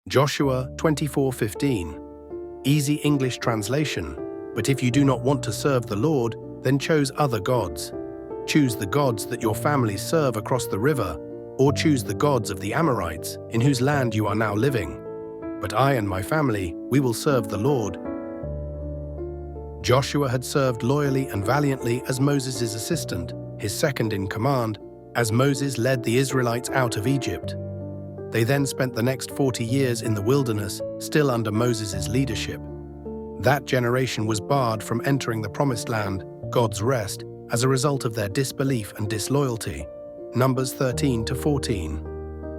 Joshua 24:15. Easy English translation, but if you do not want to serve the Lord, then choose other gods. Choose the gods that your families serve across the river, or choose the gods of the Amorites, in whose land you are now living. But I and my family, we will serve the Lord. Joshua had served loyally and valiantly as Moses' assistant, his second in command, as Moses led the Israelites out of Egypt. They then spent the next 40 years in the wilderness, still under Moses' leadership. That generation was barred from entering the Promised Land, God's rest, as a result of their disbelief and disloyalty. Numbers 13-14.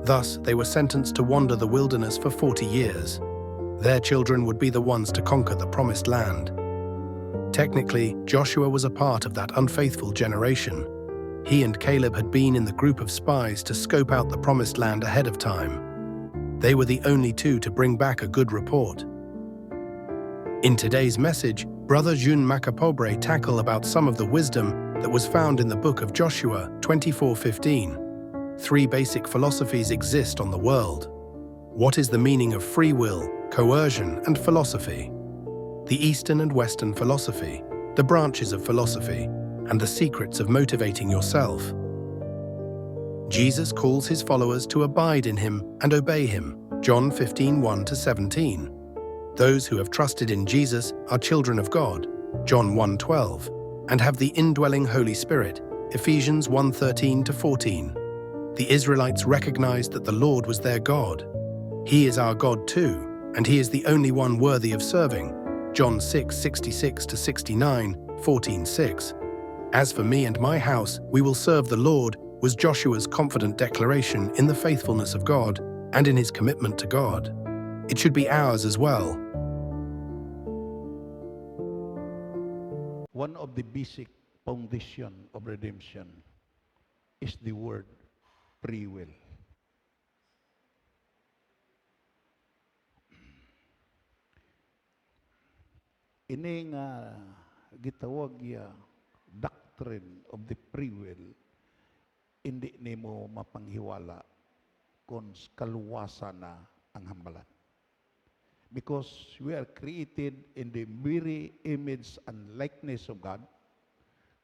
Thus, they were sentenced to wander the wilderness for 40 years. Their children would be the ones to conquer the Promised Land. Technically, Joshua was a part of that unfaithful generation. He and Caleb had been in the group of spies to scope out the Promised Land ahead of time. They were the only two to bring back a good report. In today's message, Brother Jun Macapobre tackle about some of the wisdom that was found in the book of Joshua 24:15. 3 basic philosophies exist on the world. What is the meaning of free will, coercion, and philosophy? The Eastern and Western philosophy, the branches of philosophy, and the secrets of motivating yourself. Jesus calls his followers to abide in him and obey him, John 15:1-17. Those who have trusted in Jesus are children of God, John 1:12, and have the indwelling Holy Spirit, Ephesians 1:13-14. The Israelites recognized that the Lord was their God. He is our God too, and he is the only one worthy of serving, John 6:66-69, 14:6. As for me and my house, we will serve the Lord, was Joshua's confident declaration in the faithfulness of God and in his commitment to God. It should be ours as well. One of the basic foundation of redemption is the word free will. Ini nga gitawag ya doctrine of the free will, hindi nimo mapanghiwala kung kaluwasan na ang hambalan. Because we are created in the very image and likeness of God,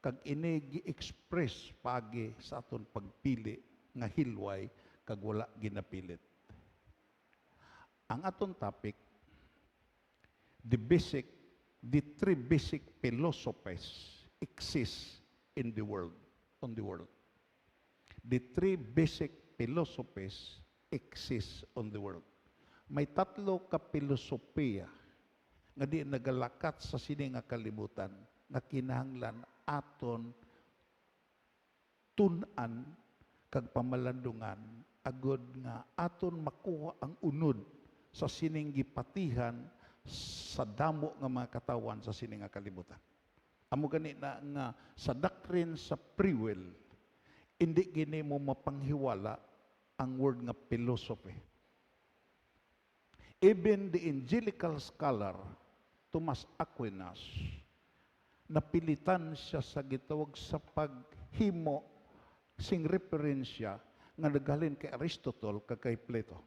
kag ini gi-express pagi sa aton pagpili nga hilway kag wala ginapilit. Ang aton topic, the 3 basic philosophies exist in the world, on the world. The 3 basic philosophies exist on the world. May 3 ka filosofiya nga di nagalakat sa sini nga kalibutan nga kinahanglan aton tun-an kag pamalandungan agud nga aton makuha ang unod sa sining gipatihan sa damo nga mga katawan sa sini nga kalibutan. Amo gani na nga sa doctrine sa free will, hindi gini mo mapanghiwala ang word nga philosophy. Even the evangelical scholar Thomas Aquinas, napilitan siya sa gitawag sa paghimo sing referensya nga naghalin kay Aristotle kag kay Plato.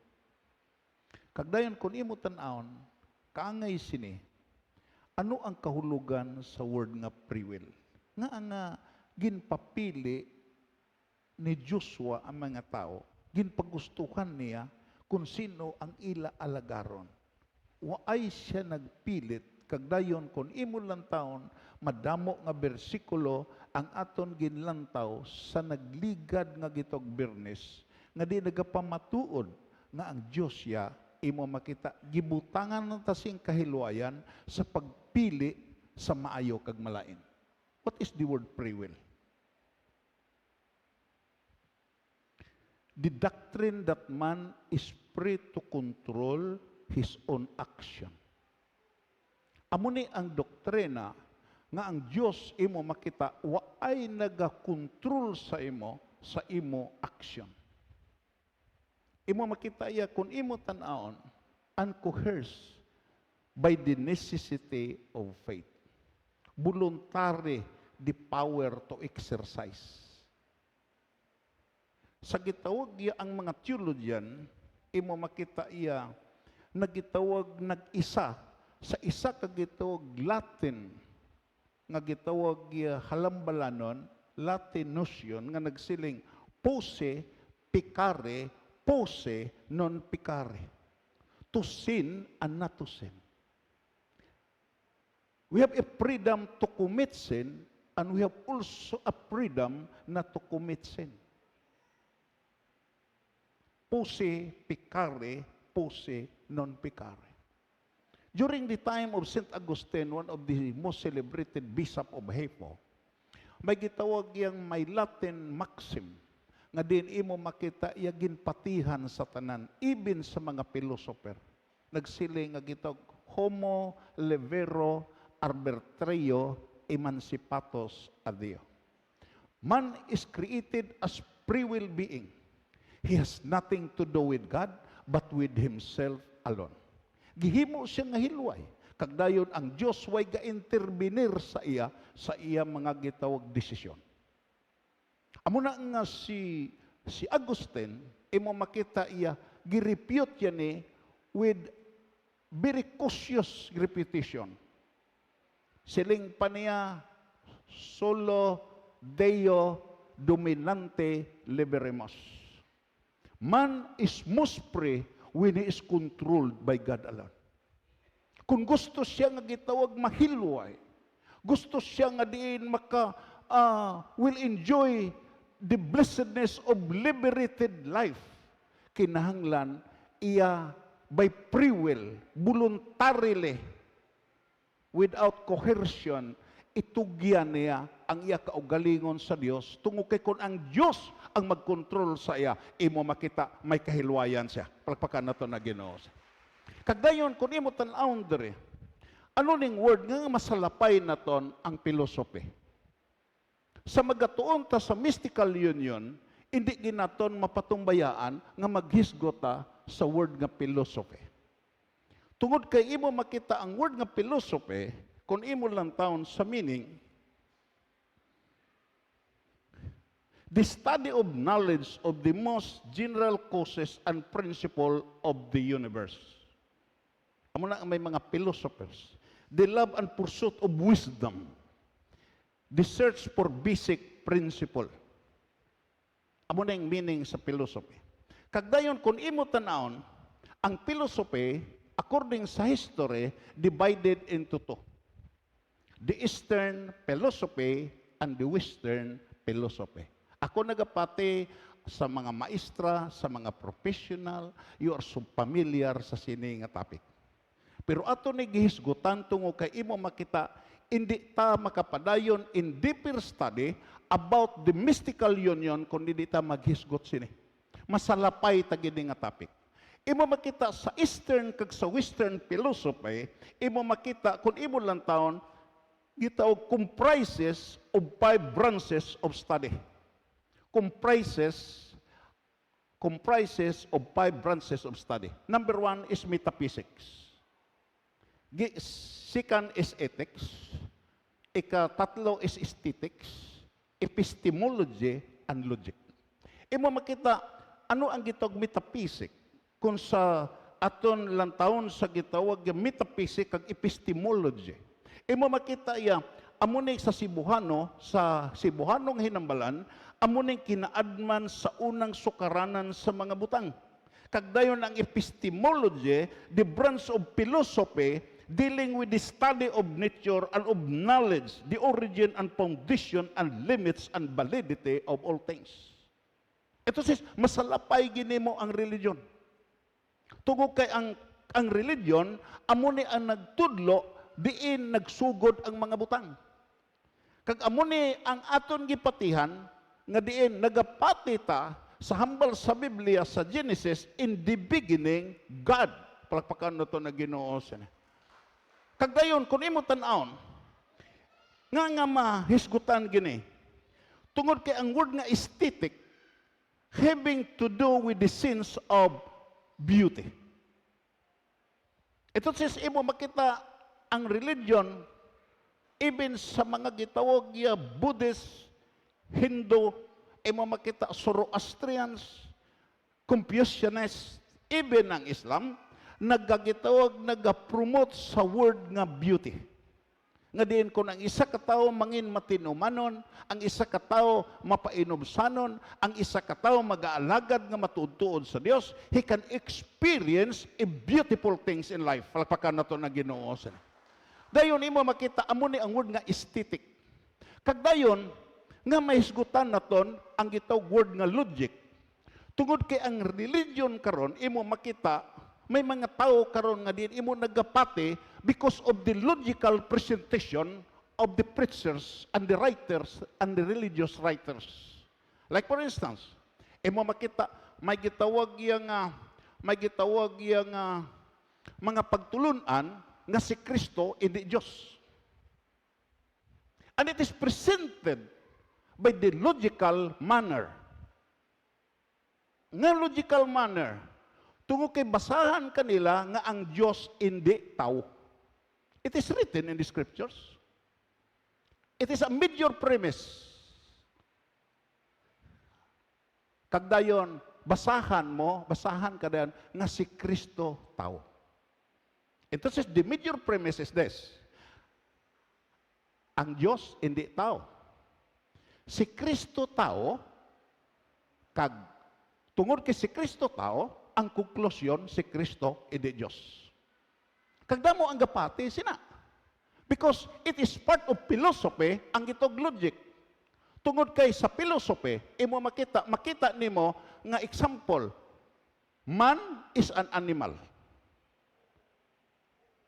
Kagdayon kun imo tan-awon, kaangay sini, ano ang kahulugan sa word nga free will? Nga ang ginpapili ni Joshua ang mga tao, ginpagustuhan niya kung sino ang ila alagaron. Waay siya nagpilit, kagdayon kung imo lang taon, madamo nga bersikulo ang aton ginlantaw sa nagligad nga gitog Bernes, nga di nagapamatuod nga ang Diyos ya, imo makita, gibutangan ng tasing kahilwayan sa pagpili sa maayo kag malain. What is the word free will? The doctrine that man is free to control his own action. Amo ni ang doktrina nga ang Dios imo makita waay nagakontrol sa imo action. Imo makita iya kung imo tan-aon uncoerced by the necessity of faith. Voluntary the power to exercise. Sa gitawag iya ang mga theologian, imo makita iya nagitawag nag-isa sa isa ka gitawag Latin nga gitawag halambalanon Latinus yun nga nagsiling posse picare posse non picare, to sin and not to sin. We have a freedom to commit sin and we have also a freedom not to commit sin. Posse picare posse non picare. During the time of St. Augustine, one of the most celebrated bishop of Hippo, may gitawag yang may Latin maxim nga din imo makita iya ginpatihan sa tanan, even sa mga philosopher. Nagsiling nga gitawag homo levero arbitrario emancipatos ad Deo. Man is created as free will being. He has nothing to do with God but with himself alone. Gihimo siya nga hilway. Kagdayon ang Dios way ga-intervenir sa iya mga gitawag desisyon. Amo na nga si Augustine, imo makita iya girepute yan with very cautious repetition. Siling pa niya solo Deo dominante liberemos. Man is most free when he is controlled by God alone. Kung gusto siya nga gitawag mahilway, gusto siya nga diin will enjoy the blessedness of liberated life, kinahanglan iya by free will, voluntarily, without coercion, itugyan niya ang iya kaugalingon sa Dios, tungo kay kung ang Dios ang magkontrol sa iya, imo makita may kahilwayan siya. Palakpakan na ito na Ginoo. Kagdayon, kung imo tan-awon diri, ano ning word nga masalapay na ton ang philosophy. Sa magatuon ta sa mystical union, hindi ginaton mapatungbayaan nga maghisgota sa word nga philosophy. Tungod kay imo makita ang word nga philosophy, kung imo lang taon sa meaning, the study of knowledge of the most general causes and principle of the universe. Amo na may mga philosophers. The love and pursuit of wisdom. The search for basic principle. Amo na yung meaning sa philosophy. Kagdayon, kung imo tanawon, ang philosophy, according sa history, divided into two. The Eastern philosophy and the Western philosophy. Ako nagapati sa mga maestra, sa mga professional, you are so familiar sa sini nga topic. Pero ato ni gihisgutan tungo kay imo makita, hindi ta makapadayon in deeper study about the mystical union kung hindi ta maghisgot sini. Masalapay ta gid nga topic. Imo makita sa Eastern kag sa Western philosophy, imo makita kung imo lang taon gitawag comprises of 5 branches of study. Comprises of 5 branches of study. Number 1 is metaphysics. Second is ethics. Ika-tatlo is aesthetics, epistemology, and logic. Imo makita, ano ang gitawag metaphysics? Kung sa aton lang taon sa gitawag metaphysics kag epistemology. Imo makita iya, amunay sa Cebuhanong hinambalan, amunay kinaadman sa unang sukaranan sa mga butang. Kagdayon ang epistemology, the branch of philosophy, dealing with the study of nature and of knowledge, the origin and foundation and limits and validity of all things. Ito sis, masalapay ginimo ang religion. Tungod kay ang religion, amunay ang nagtudlo, diin nagsugod ang mga butang. Kag amunay ang aton gipatihan, nga diin nagapati ta sa hambal sa Biblia sa Genesis, in the beginning, God. Palakpakan na ito na Ginoo siya. Kagdayon, kung imo tan-awon, nga mahisgutan gini, tungod kay ang word nga aesthetic, having to do with the sense of beauty. Ito sis, imo makita ang religion, even sa mga gitawag Buddhist, Hindu, imo makita Zoroastrians, Confucianists, even ang Islam, nagagitawag, nagapromote sa word nga beauty. Nga diin kung ang isa ka tawo mangin matinumanon, ang isa ka tawo mapainobsanon, ang isa ka tawo mag-aalagad nga matuod-tuod sa Dios, he can experience a beautiful things in life. Palpakan na to na Ginoo. Dayon imo makita amo ni ang word nga aesthetic. Kag dayon nga mahisgutan naton ang gitawag word nga logic. Tungod kay ang religion karon imo makita may mga tao karon nga din imo nagapati because of the logical presentation of the preachers and the writers and the religious writers. Like for instance, imo makita may gitawag yang mga pagtulunan nga si Kristo hindi Dios. And it is presented by the logical manner. Nga logical manner, tungod kay basahan kanila nga ang Diyos hindi tao. It is written in the scriptures. It is a major premise. Kagdayon, basahan ka dayon nga si Kristo tao. Entonces, the major premise is this. Ang Diyos hindi tao. Si Kristo tao, kag tungod kay si Kristo tao, ang konklusyon, si Kristo hindi Diyos. Kagdamo ang gapati, sina. Because it is part of philosophy, ang gitog logic. Tungod kay sa philosophy, imo makita nimo nga example, man is an animal.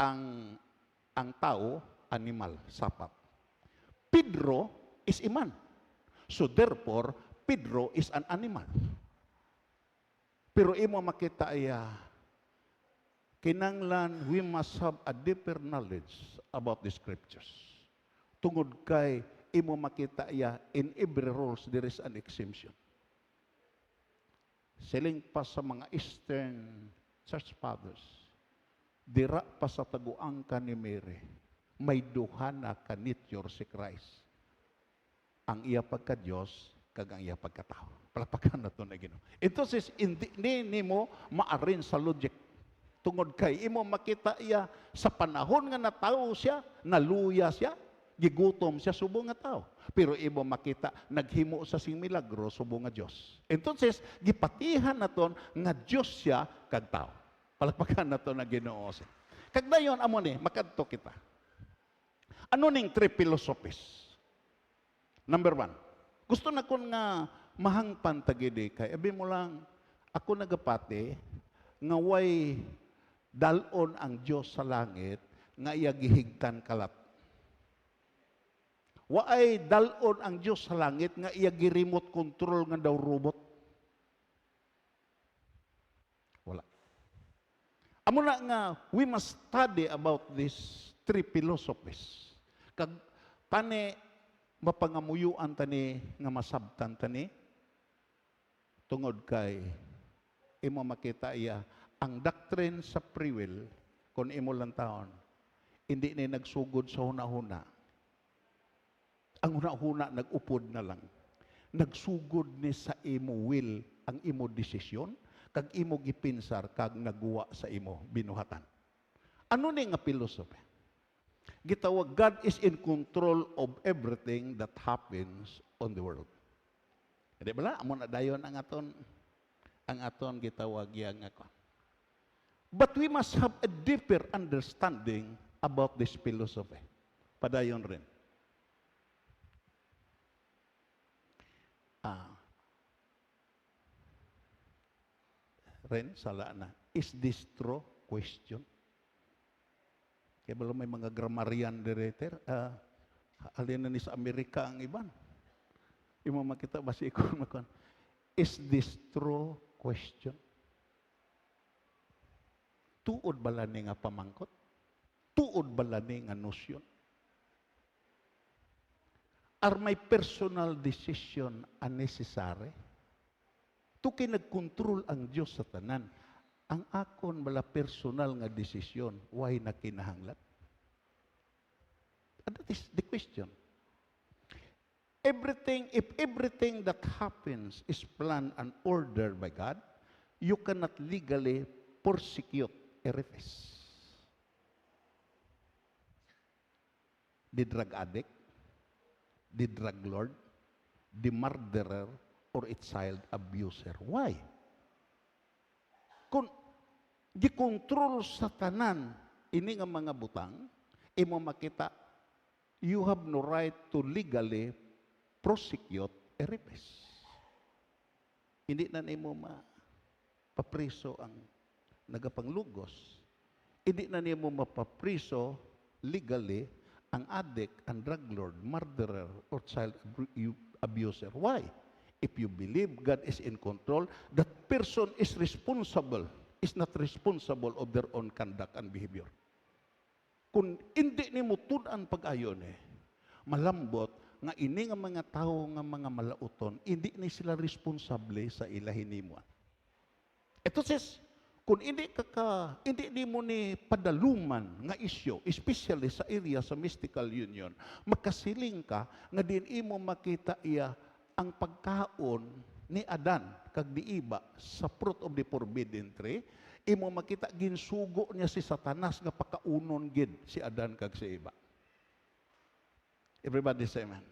Ang tao, animal, sapat. Pedro is a man. So therefore, Pedro is an animal. Pero imo makita kinanglan we must have a deeper knowledge about the scriptures. Tungod kay imo makita in every rules there is an exemption. Siling pa sa mga Eastern church fathers, dira pa sa taguang ka ni Mary, may duhana kanityor si Christ. Ang iya pagka-Diyos, kag ang iya pagkatao. Palapakan na ito na Ginoo. Entonces, hindi nimo maarin sa logic. Tungod kay, imo makita sa panahon nga natao siya, naluya siya, gigutom siya, subo nga tao. Pero imo makita, naghimo sa sing milagro, subo nga Diyos. Entonces, gipatihan na ito nga Diyos siya, kag tao. Palapakan na ito na Ginoo. Kag dayon amo ni, makadto kita. Ano ning three philosophies? Number one, gusto na ko nga mahangpan tagidi kay abi mo lang ako nagapati nga way dalon ang Dios sa langit nga iya gihigtan kalat. Waay dalon ang Dios sa langit nga iya gi-remote control nga daw robot. Wala. Amo na nga we must study about these three philosophies. Kag kani mapangamuyuan tani nga masabtan tani tungod kay imo makita ang doctrine sa free will kung imo lang taon hindi ni nagsugod sa hunahuna. Ang hunahuna nagupod na lang. Nagsugod ni sa imo will ang imo desisyon kag imo gipinsar kag nagguwa sa imo binuhatan. Ano ni nga philosophy? Gitawag, God is in control of everything that happens on the world. Hindi ba amo na dayon ang aton gitawag yang ako. But we must have a deeper understanding about this philosophy. Padayon rin. Ren, sala na. Is this true? Question. Kaya bala may mga grammarian director, alin na ni sa Amerika ang iban. Imo makita basi ikon makon. Is this true? Question. Tuod bala ni nga pamangkot? Tuod bala ni nga nosyon? Are my personal decision unnecessary? Tuki nagkontrol ang Diyos sa tanan. Ang akon bala personal nga desisyon, why na kinahanglan? And that is the question. If everything that happens is planned and ordered by God, you cannot legally persecute Erepes. The drug addict, the drug lord, the murderer, or a child abuser. Why? Kung gikontrol sa tanan, ini nga mga butang, imo makita, you have no right to legally prosecute a rapist. Hindi na nimo mapapriso ang nagapanglugos. Hindi na nimo mapapriso legally ang addict, ang drug lord, murderer, or child abuser. Why? If you believe God is in control, that person is responsible, is not responsible of their own conduct and behavior. Kung hindi nimo tudan pag-ayon malambot, nga ini nga mga tao nga mga malauton, hindi ni sila responsable sa ilahin nimo. Ito says, kung hindi mo ni padaluman nga isyo, especially sa area sa mystical union, magkasiling ka nga din imo makita iya ang pagkaon ni Adan kag di iba sa fruit of the forbidden tree, imo makita ginsugo niya si Satanas nga pakaunon gid si Adan kag si Eva. Everybody say amen.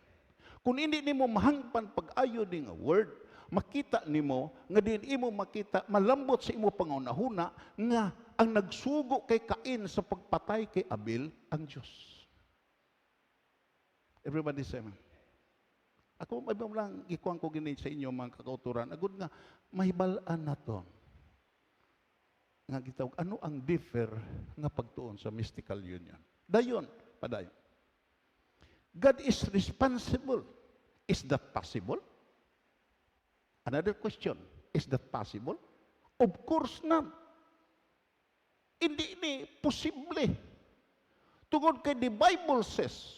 Kung hindi nimo mahangpan pag-ayo ni nga word, makita nimo nga din imo makita malambot sa imo pangunahuna nga ang nagsugo kay Cain sa pagpatay kay Abel ang Dios. Everybody say amen. Ako may lang ikuan ko gini sa inyo mga kakauturan, agud nga mahibalaan naton nga gitawag ano ang differ nga pagtuon sa mystical union. Dayon, padayon. God is responsible. Is that possible? Another question, is that possible? Of course not. Hindi ni posible. Tungod kay the Bible says,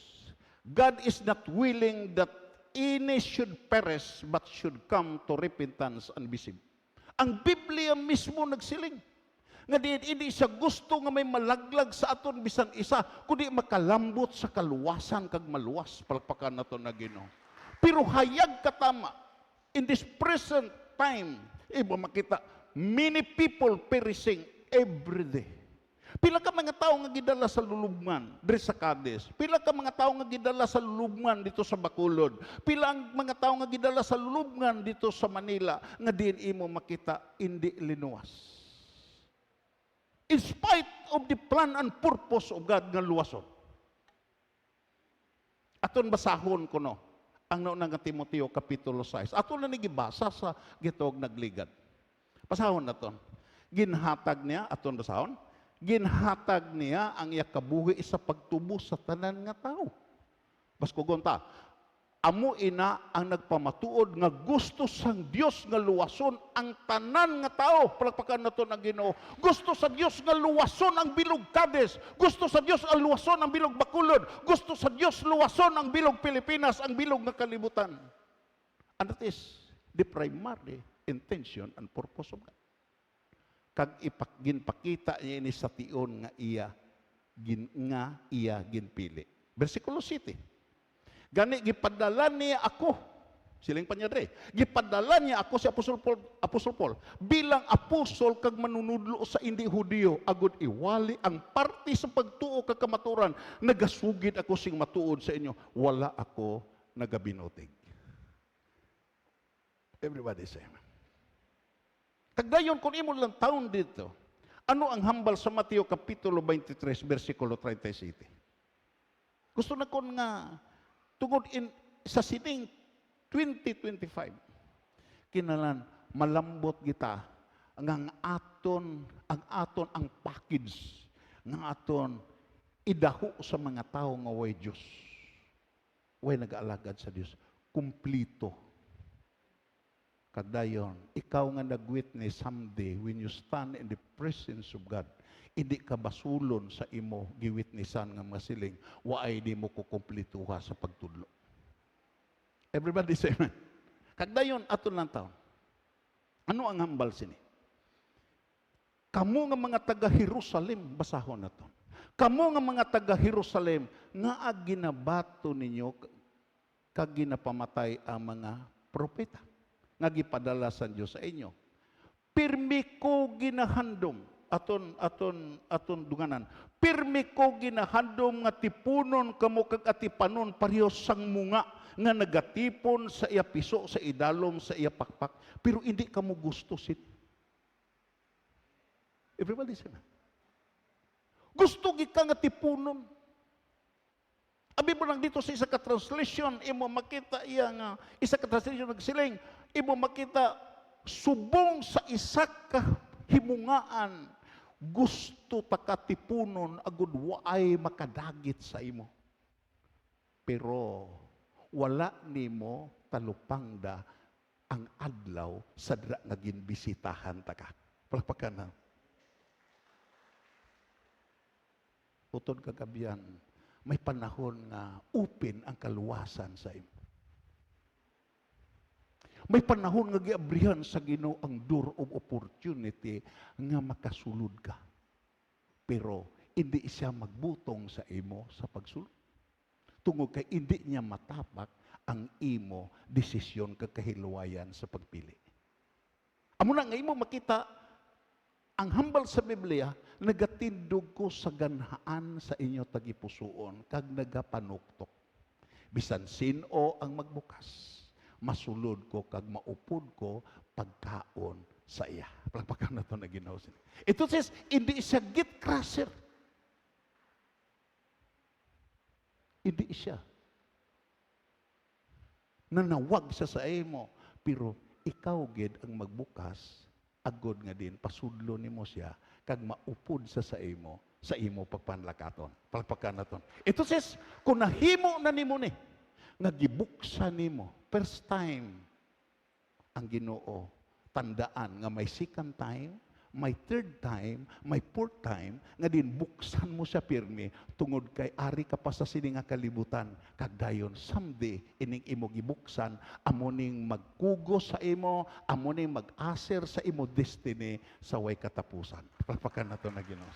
God is not willing that any should perish but should come to repentance and be saved. Ang Biblia mismo nagsiling. Nga hindi siya gusto nga may malaglag sa aton bisan isa, kundi makalambot sa kaluwasan kag maluwas palakpakan naton na Ginoo. Pero hayag katama, in this present time, iba makita, many people perishing every day. Pila ka mga tao nga gidala sa lulubngan diri sa Cadiz. Pila ka mga tao nga gidala sa lulubngan dito sa Bacolod. Pila ang mga tao nga gidala sa lulubngan dito sa Manila nga diin imo makita hindi linuwas. In spite of the plan and purpose of God nga luwason. Aton basahon ko no, ang naunang Timoteo Kapitulo 6. Aton na nagibasa sa gitog nagligad. Basahon naton. Ginhatag niya, aton basahon, ginhatag niya ang iya kabuhi sa pagtubo sa tanan nga tao. Basko gonta, amo ina ang nagpamatuod nga gusto sang Dios nga luwason ang tanan nga tao. Palakpakan nato ang Ginoo. Gusto sa Dios nga luwason ang bilog Cadiz. Gusto sa Dios ang luwason ang bilog Bacolod. Gusto sa Dios luwason ang bilog Pilipinas, ang bilog nga kalibutan. And that is the primary intention and purpose of God. Kag ginpakita niya ini sa tion nga iya ginpili. Versikulo 7. Gani gipadala niya ako, siling pa niya dre, gipadala niya ako si Apostol Paul bilang apostol kag manunudlo sa hindi Hudiyo agud iwali ang parte sa pagtuo kag kamaturan. Nagasugid ako sing matuod sa inyo, wala ako nagabinutig. Everybody say amen. Kagdayon kung imo lang taon dito, ano ang hambal sa Mateo Kapitulo 23, versikulo 37? Gusto na kon nga tungod sa sining 2025, kinalan malambot kita ang aton ang package ng aton idaho sa mga tao nga way Diyos. Way nag-aalagad sa Diyos. Kumplito. Kadayon, ikaw nga nag-witness someday when you stand in the presence of God, hindi ka basulon sa imo giwitnessan nga mga siling, waay di mo kukumplituha sa pagtudlo. Everybody say amen. Kagdayon, aton lang taon. Ano ang hambal sini? Kamu nga mga taga-Jerusalem, basahon naton. Kamu nga mga taga-Jerusalem, nga ginabato ninyo, kag ginapamatay ang mga propeta, nga gipadala sa Diyos sa inyo. Pirmi ko ginahandom, aton dunganan. Pirmi ko ginahandom nga tipunon kamo kag atipanon pareho sang munga nga nagatipon sa iya piso, sa idalom, sa iya pakpak. Pero hindi kamo gusto sit. Everybody say na. Gusto gi ka nga tipunon. Abi mo lang dito sa isa ka translation, imo makita iya nga, isa ka translation nagsiling, imo makita subong sa isa ka himungaan, gusto takatipunon agud waay makadagit sa imo. Pero wala nimo talupangda ang adlaw sa dira nga ginbisitahan ta ka. Palakpakan na. Utod kagabihan, may panahon nga open ang kaluwasan sa imo. May panahon nga giabrihan sa Ginoo ang door of opportunity nga makasulod ka. Pero hindi siya magbutong sa imo sa pagsulod. Tungod kay hindi niya matapak ang imo desisyon kakahiluwayan sa pagpili. Amo na nga imo makita ang hambal sa Biblia, nagatindog ko sa ganhaan sa inyo tagipusoon, kag nagapanuktok. Bisan sino ang magbukas, masulod ko kag maupod ko pagkaon sa iya. Palakpakan na ito na Ginoo. Ito says, hindi siya gate crusher. Hindi siya. Nanawag siya sa imo, pero ikaw gid ang magbukas, agod nga din pasudlo nimo siya kag maupod sa imo pagpanlakaton. Palakpakan naton. Ito says kung nahimo na nimo ni nga gibuksan nimo first time ang Ginoo, tandaan nga may second time, may third time, may fourth time nga din buksan mo siya pirmi tungod kay ari ka pa sa sini nga kalibutan kag dayon someday ining imo gibuksan amo ning magkugos sa imo, amo ning mag-aser sa imo destiny sa way katapusan. Palakpakan nato na Ginoo.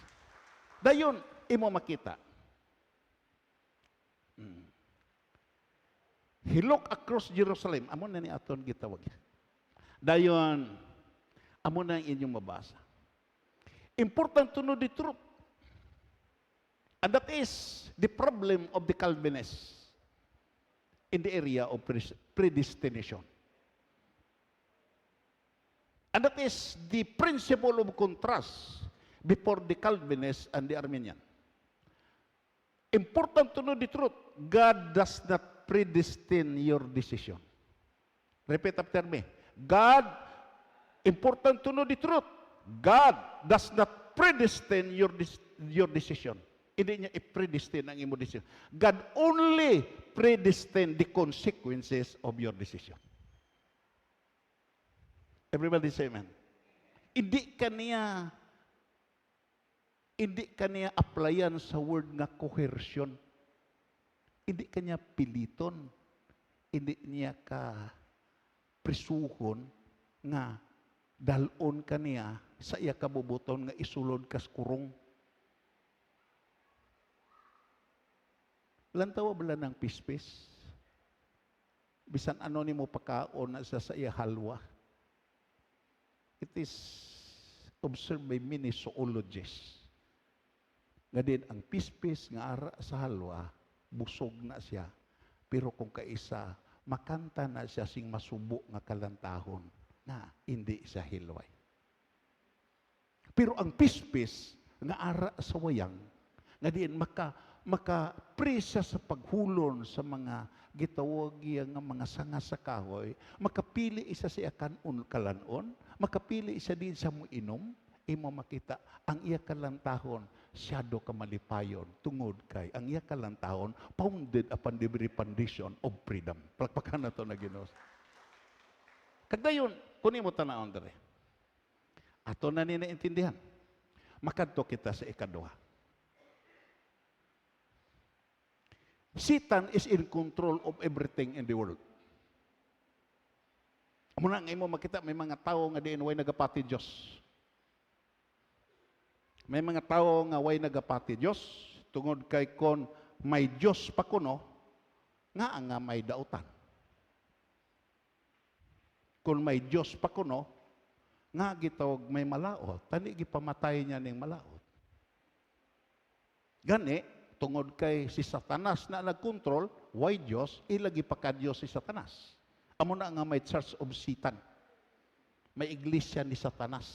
Dayon imo makita. He looked across Jerusalem. Amo na ni aton gitawag. Dayon amo na ang inyong mabasa. Important to know the truth. And that is the problem of the Calvinists in the area of predestination. And that is the principle of contrast before the Calvinists and the Arminian. Important to know the truth. God does not predestine your decision. Repeat after me. Important to know the truth. God does not predestine your decision. Hindi niya i-predestine ang imo decision. God only predestine the consequences of your decision. Everybody say amen. Hindi kaniya applyan sa word nga coercion. Hindi kanya piliton. Hindi niya ka prisuhon nga dalon kaniya sa iya kabubuton nga isulod kas kurong. Lantawa bala ng pispis. Bisan ano ni mo pagkaon na sa iya halwa. It is observed by many zoologists. Nga din ang pispis nga ara sa halwa, busog na siya. Pero kung kaisa, makanta na siya sing masubo nga kalantahon na hindi siya hilway. Pero ang pispis nga ara sa wayang, nga diin maka-pre siya sa paghulon sa mga gitawag nga mga sanga sa kahoy, makapili isa siya kanon kalanon, makapili isa din sa mo inom, imo makita ang iya kalantahon syado ka malipayon tungod kay ang iya kalantahon founded upon the very foundation of freedom. Palakpakan na to na Ginoo. Kagdayon, kunin mo tanawon dere. Ato na ni naintindihan. Makadto kita sa ikaduha. Satan is in control of everything in the world. Muna nga imo makita may mga tao nga diin way nagapati Dios. May mga tao nga way nagapati Dios tungod kay kon may Dios pa kuno nga may dautan. Kung may Dios pa kuno nga gitawag may malaot, tani gipamatay niya ning malaot. Gani, tungod kay si Satanas na nagkontrol, why Diyos, ilagi pa ka Diyos si Satanas. Amo na nga may Church of Satan. May iglesia ni Satanas.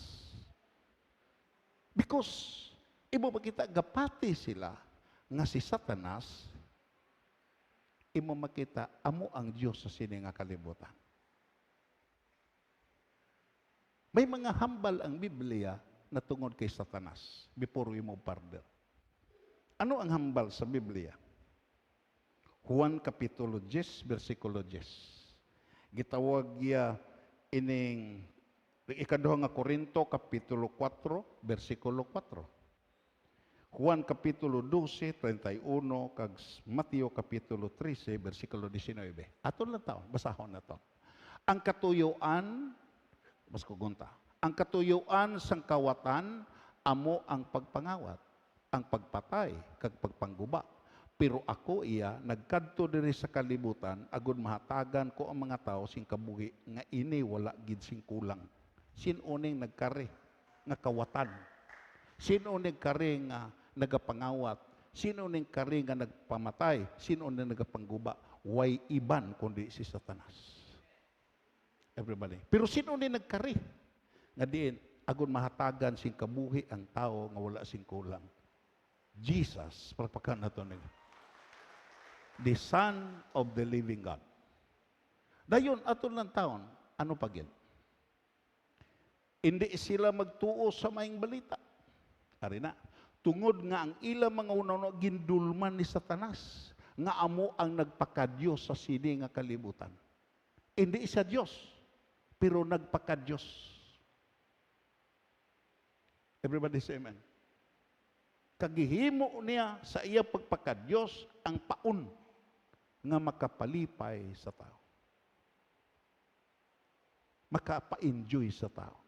Because, imo makita, gapati sila nga si Satanas, imo makita, amo ang Diyos sa sini nga kalibutan. May mga hambal ang Biblia na tungod kay Satanas before we move further. Ano ang hambal sa Biblia? Juan Kapitulo 10, versikulo 10. Gitawag niya ining ikaduha nga Korinto Kapitulo 4, versikulo 4. Juan Kapitulo 12, 31, kag Mateo Kapitulo 13, versikulo 19. Ato lang taon, basahon na to. Ang katuyuan, mas kugunta, ang katuyuan sang kawatan, amo ang pagpangawat, ang pagpatay, kag pagpangguba. Pero ako iya, nagkadto diri sa kalibutan, agud mahatagan ko ang mga tao sing kabuhi, nga ini wala gid sing kulang. Sinuning nagkari, nga kawatan. Sinuning kari nga nagapangawat. Sinuning kari nga nagpamatay. Sinuning nagapangguba. Way iban kundi si Satanas. Everybody. Pero sinuning nagkari, nga diin, agud mahatagan sing kabuhi ang tao nga wala sing kulang. Jesus, palpakan na ito nila. The Son of the Living God. Dayon, ato ng taon, ano pa gyan? Hindi sila magtuo sa maing balita. Ari na. Tungod nga ang ilang mga unaw gindulman ni Satanas, nga amo ang nagpakadiyos sa sini nga kalibutan. Hindi isa Diyos, pero nagpakadiyos. Everybody say amen. Kagihimo niya sa iya pagpakadiyos ang paun nga makapalipay sa tao. Makapa-enjoy sa tao.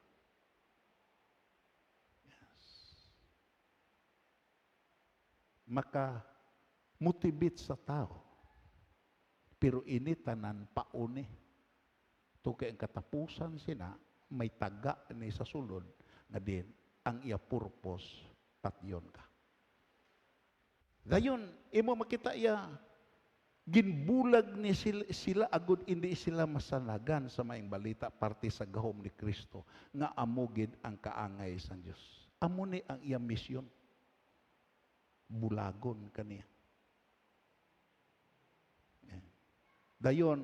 Yes. Maka-motivate sa tao. Pero ini tanan pauni. Tukay ang katapusan sina, may taga ni sa sulod, nga din, ang iya purpose, patyon ka. Gayon, imo makita iya, ginbulag ni sila agud hindi sila masanagan sa maing balita parte sa gahom ni Kristo nga amugid ang kaangay sa Dios. Amo ni ang iya misyon. Bulagon kaniya. Dayon,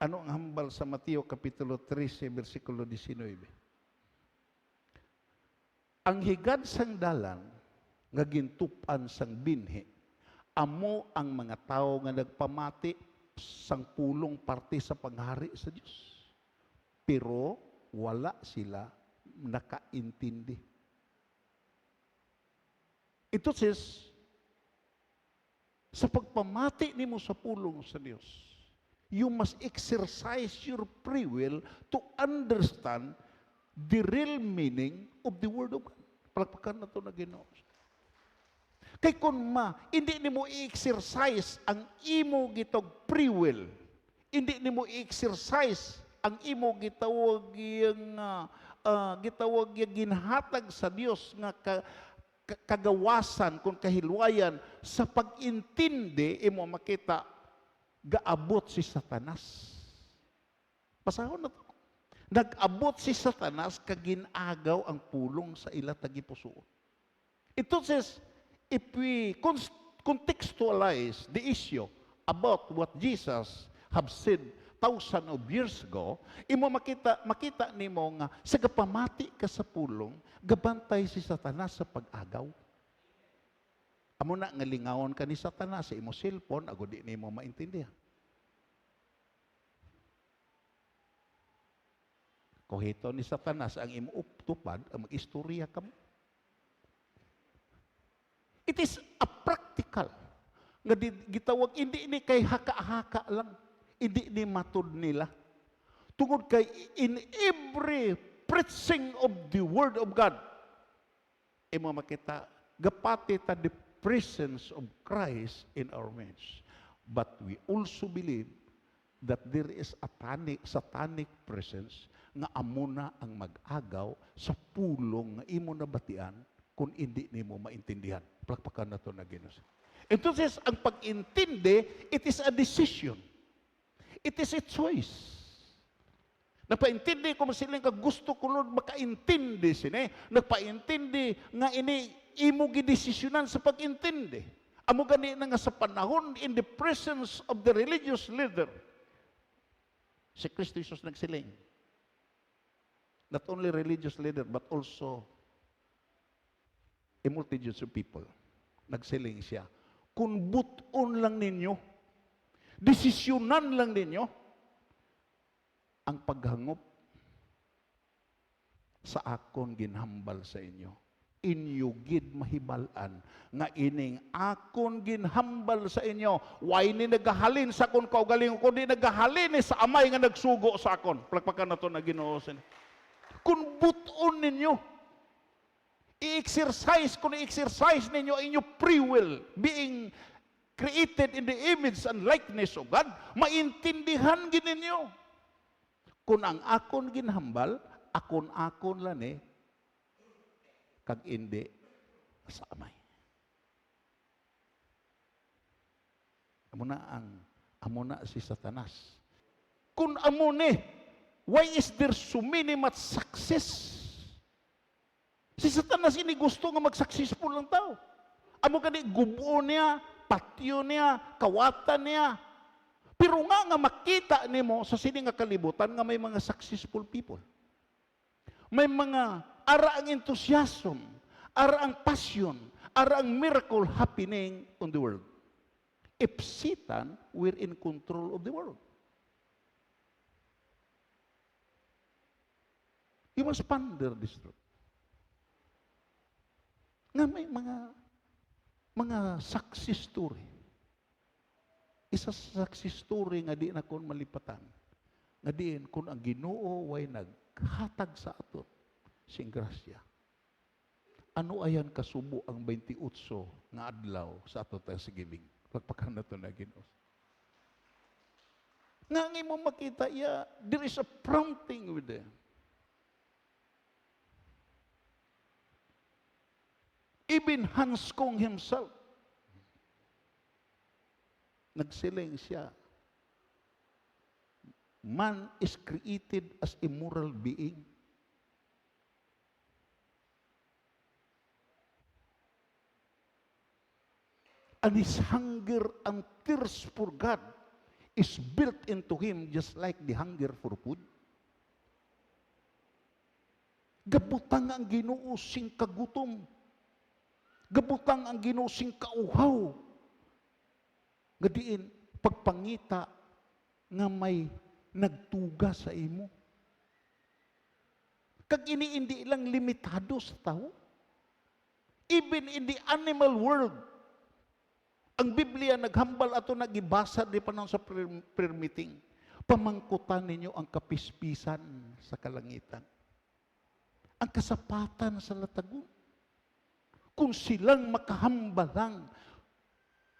ano ang hambal sa Mateo Kapitulo 13, versikulo 19? Ang higad sang dalan, nga gintupan sang binhi, amo ang mga tao nga nagpamati sang pulong parte sa panghari sa Diyos. Pero wala sila nakaintindi. Ito says, sa pagpamati nimo sa pulong sa Diyos, you must exercise your free will to understand the real meaning of the Word of God. Palakpakan na ito na Ginoo. Kay kung hindi nimo i-exercise ang imo gitog free will, hindi nimo i-exercise ang imo gitawag yung ginhatag sa Dios nga kagawasan kung kahilwayan sa pag-intindi, imo makita gaabot si Satanas. Pasahon na to. Nag-abot si Satanas kaginagaw ang pulong sa ila tagipusoon. Ito says, if we contextualize the issue about what Jesus have said thousands of years ago, imo makita nimo nga sa gapamati ka sa pulong, gabantay si Satanas sa pag-agaw. Amo na nga lingawon ka ni Satanas sa imo cellphone, ago di nimo maintindihan. Kohito ni Satanas ang imo uptupad, ang mag-istorya ka mo. It is a practical. Nga gitawag, hindi ni kay haka-haka lang. Hindi ni matud nila. Tungod kay in every preaching of the Word of God, imo makita, gapati ta the presence of Christ in our midst. But we also believe that there is a satanic presence nga amo na ang mag-agaw sa pulong nga imo nabatian kung hindi nimo maintindihan. Palakpakan na to na Ginoo. Entonces, ang pag-intindi, it is a decision. It is a choice. Nagpaintindi ko masiling ka gusto ko Lord makaintindi sini. Nagpaintindi nga ini imo gidesisyonan sa pag-intindi. Amo gani na nga sa panahon in the presence of the religious leader. Si Kristo Jesus nagsiling. Not only religious leader but also a multitude of people. Nagsiling siya. Kung buton lang ninyo, desisyonan lang ninyo, ang paghangop sa akon ginhambal sa inyo. Inyo gid mahibalan nga ining akon ginhambal sa inyo. Why ni nagahalin sa akon kaugalingon, kundi nagahalin ni sa amay nga nagsugo sa akon. Palakpakan na to na Ginoo. Kung buton ninyo, i-exercise, kung i-exercise ninyo inyo free will, being created in the image and likeness of God, maintindihan gid ninyo. Kung ang akon ginhambal, akon-akon lang kag indi sa amay. Amo na si Satanas. Kung amo ni, why is there so many much success? Si Satanas ini gusto nga mag-successful ang tao. Amo gani gubo niya, patio niya, kawatan niya. Pero nga makita nimo sa sini nga kalibutan nga may mga successful people. May mga ara ang enthusiasm, ara ang passion, ara ang miracle happening on the world. If Satan were in control of the world, he must ponder this truth. Nga may mga success story. Isa sa success story nga di na kon malipatan. Nga diin kung ang Ginoo way naghatag sa aton sing grasya. Ano ayan kasubo ang 28 nga adlaw sa ato Thanksgiving? Pagpakan na to na Ginoo. Nga mo makita there is a prompting with them. Even Hans Kung himself, nagsiling siya, man is created as a moral being. And his hunger and thirst for God is built into him just like the hunger for food. Gabutang ang Ginoo sing kagutom. Gabutang ang Ginoo sing kauhaw. Gadiin, pagpangita nga may nagtuga sa imo. Kag ini lang limitado sa tao. Even in the animal world, ang Biblia naghambal ato nagibasa di pa sa prayer meeting. Pamangkutan ninyo ang kapispisan sa kalangitan. Ang kasapatan sa latagon. Kung silang makahambalang,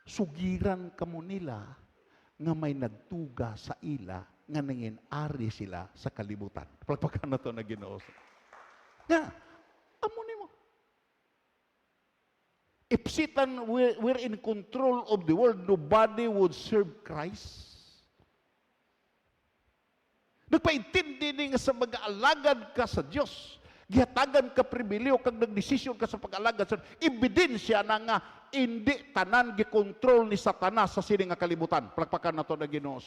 sugiran kamo nila nga may nagtuga sa ila nga nangin ari sila sa kalibutan. Palakpakan na to na Ginoo. Nga, amo nimo. If Satan were in control of the world, nobody would serve Christ. Nagpaintindi ni nga sa mag-aalagad ka sa Diyos. Gihatagan ka pribilyo kag nagdesisyon ka sa pag-alagad sa ebidensya na nga hindi tanan gikontrol ni Satanas sa sini nga kalibutan. Palakpakan na to na Ginoo.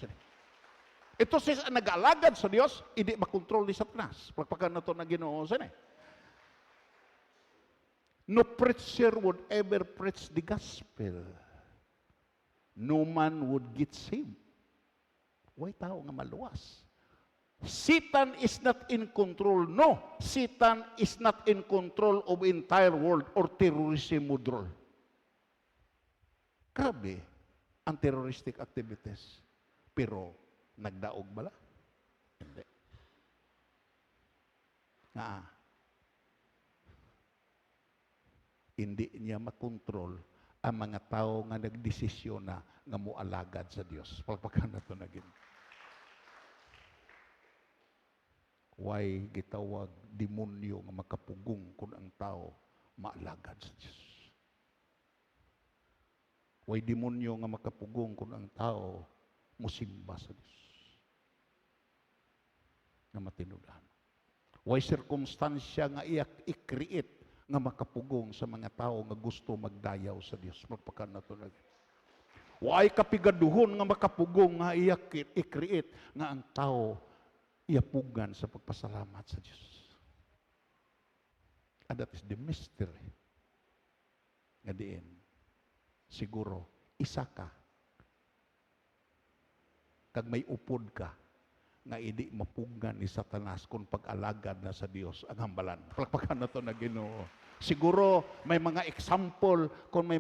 Ito sa nag-alagad sa Dios, hindi makontrol ni Satanas. Palakpakan na to na Ginoo. No preacher would ever preach the gospel. No man would get saved. Why tao nga maluwas? Satan is not in control. No, Satan is not in control of entire world or terrorism withdrawal. Grabe ang terroristic activities. Pero nagdaog bala? Hindi. Hindi niya makontrol ang mga tao nga nagdesisyon na nga mualagad sa Dios. Palpakan na ito na gini. Way gitawag demonyo nga makapugong kung ang tao maalagad sa Dios. Way demonyo nga makapugong kung ang tao musimba sa Dios. Nga matinud-an. Way sirkumstansya nga i-create nga makapugong sa mga tao nga gusto magdayaw sa Dios. Magpakan na to na. Way kapigaduhon nga makapugong nga i-create nga ang tao iapugan sa pagpasalamat sa Diyos. And that is the mystery. Nga diin, siguro, isa ka, kag may upod ka, nga hindi mapugan ni Satanas kung pag-alagad na sa Dios ang hambalan. Palakpakan na to na Ginoo. Siguro may mga example, kung may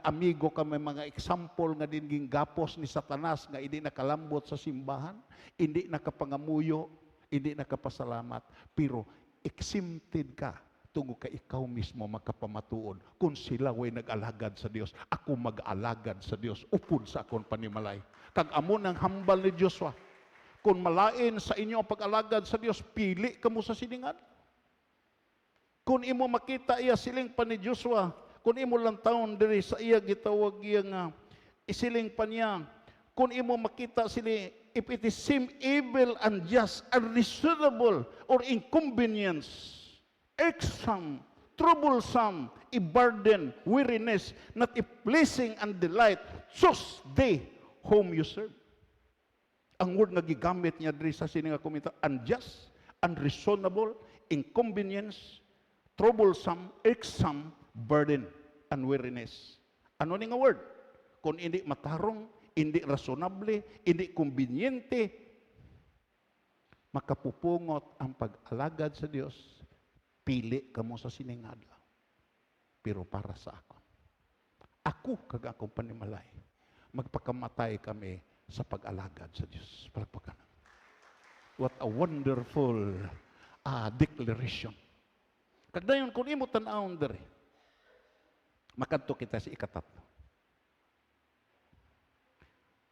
amigo ka, may mga example nga din gingapos ni Satanas nga hindi nakalambot sa simbahan, hindi nakapangamuyo, hindi nakapasalamat, pero exempted ka tungo ka ikaw mismo makapamatuod kung sila way nag-alagad sa Dios, ako mag-alagad sa Dios, upod sa akong panimalay. Kag amo ng hambal ni Joshua, kung malain sa inyo ang pag-alagad sa Dios, pili kamo sa silingan. Kung imo makita iya siling pa ni Joshua, kung imo lang taon diri sa iya gitawag iya nga isiling pa niya, kung imo makita sila, if it is seem evil, unjust, unreasonable, or inconvenience, irksome, troublesome, a burden, weariness, not a pleasing and delight, choose they whom you serve. Ang word nga gigamit niya diri sa sining nga komento, unjust, unreasonable, inconvenience, troublesome, irksome, burden, and weariness. Ano ni nga word? Kung hindi matarong, hindi rasonable, hindi kumbinyente, makapupungot ang pag-alagad sa Dios, pili kamo sa siningadlaw. Pero para sa ako kag akong panimalay, magpakamatay kami sa pag-alagad sa Dios. Palakpakan. What a wonderful declaration. Kagdayon kung imo tan-awon diri, makadto kita sa ikatatlo.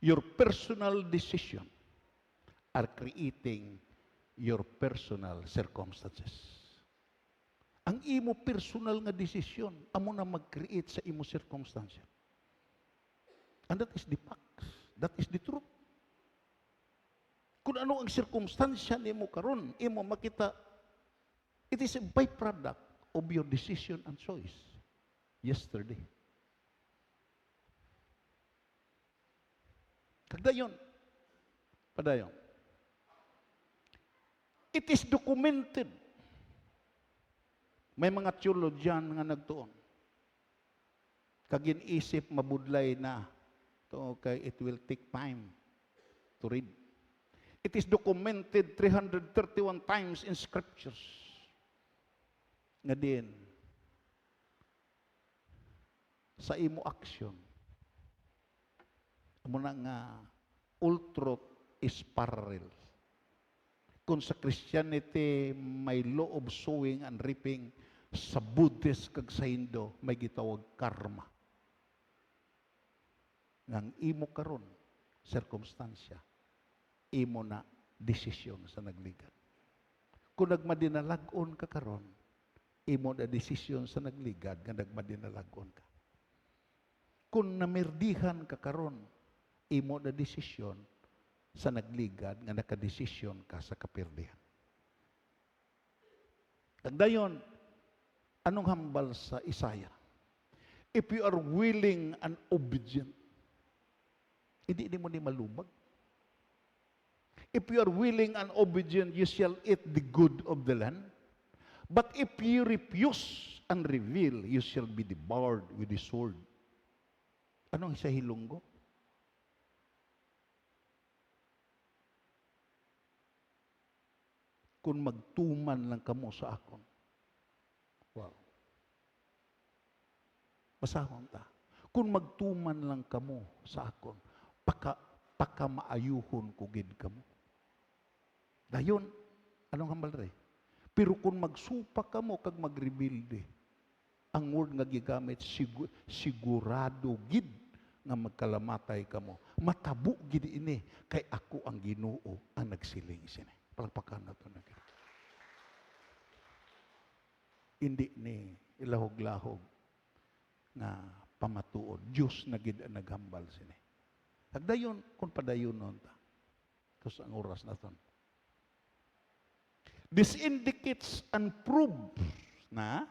Your personal decision are creating your personal circumstances. Ang imo personal nga desisyon, amo na mag-create sa imo circumstance. And that is the fact. That is the truth. Kung ano ang circumstansya nimo karon, imo makita, it is a byproduct of your decision and choice yesterday. Kagdayon, padayon. It is documented. May mga theologian nga nagtuon. Kag isip mabudlay na to kay it will take time to read. It is documented 331 times in scriptures. Nga din, sa imo action, amo na nga, ultra is parallel. Kung sa Christianity, may law of sowing and reaping, sa Buddhist kag sa Hindu, may gitawag karma. Nang imo karon, circumstansya, imo na desisyon sa nagligad. Kung nagmadinalagon ka karon, imo na desisyon sa nagligad nga nagmadinalagon ka. Kung namirdihan ka karon, imo na desisyon sa nagligad nga nakadesisyon ka sa kapirdihan. Dayon, anong hambal sa Isaiah? If you are willing and obedient, hindi mo ni malubag. If you are willing and obedient, you shall eat the good of the land. But if you refuse and reveal, you shall be devoured with the sword. Anong isa hilunggo? Kung magtuman lang kamo sa akon. Wow. Basahon ta. Kung magtuman lang kamo sa akon, paka maayuhon ko gid kamo. Dayon, anong hambal re? Pero kung magsupa kamo kag magrebuild, ang word nga gigamit sigurado gid nga magkalamatay kamo. Matabo gid ini kay ako ang Ginoo ang nagsiling sini. Palakpakan nato na. hindi ni ilahog-lahog nga pamatuod. Diyos na gid ang naghambal sini. Hagdayon, kung padayon nun ta. Tapos ang oras na ton. This indicates and proves na,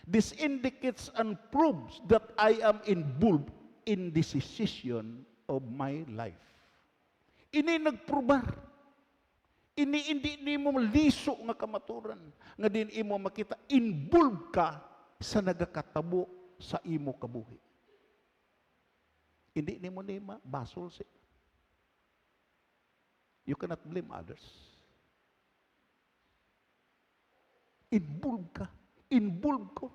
this indicates and proves that I am involved in the decision of my life. Ini nagprobar. Ini hindi mo liso nga kamaturan. Nga din imo makita, involved ka sa nagakatabo sa imo kabuhi. Hindi ni mo nima, basol siya. You cannot blame others. Involved ka. Involved ko.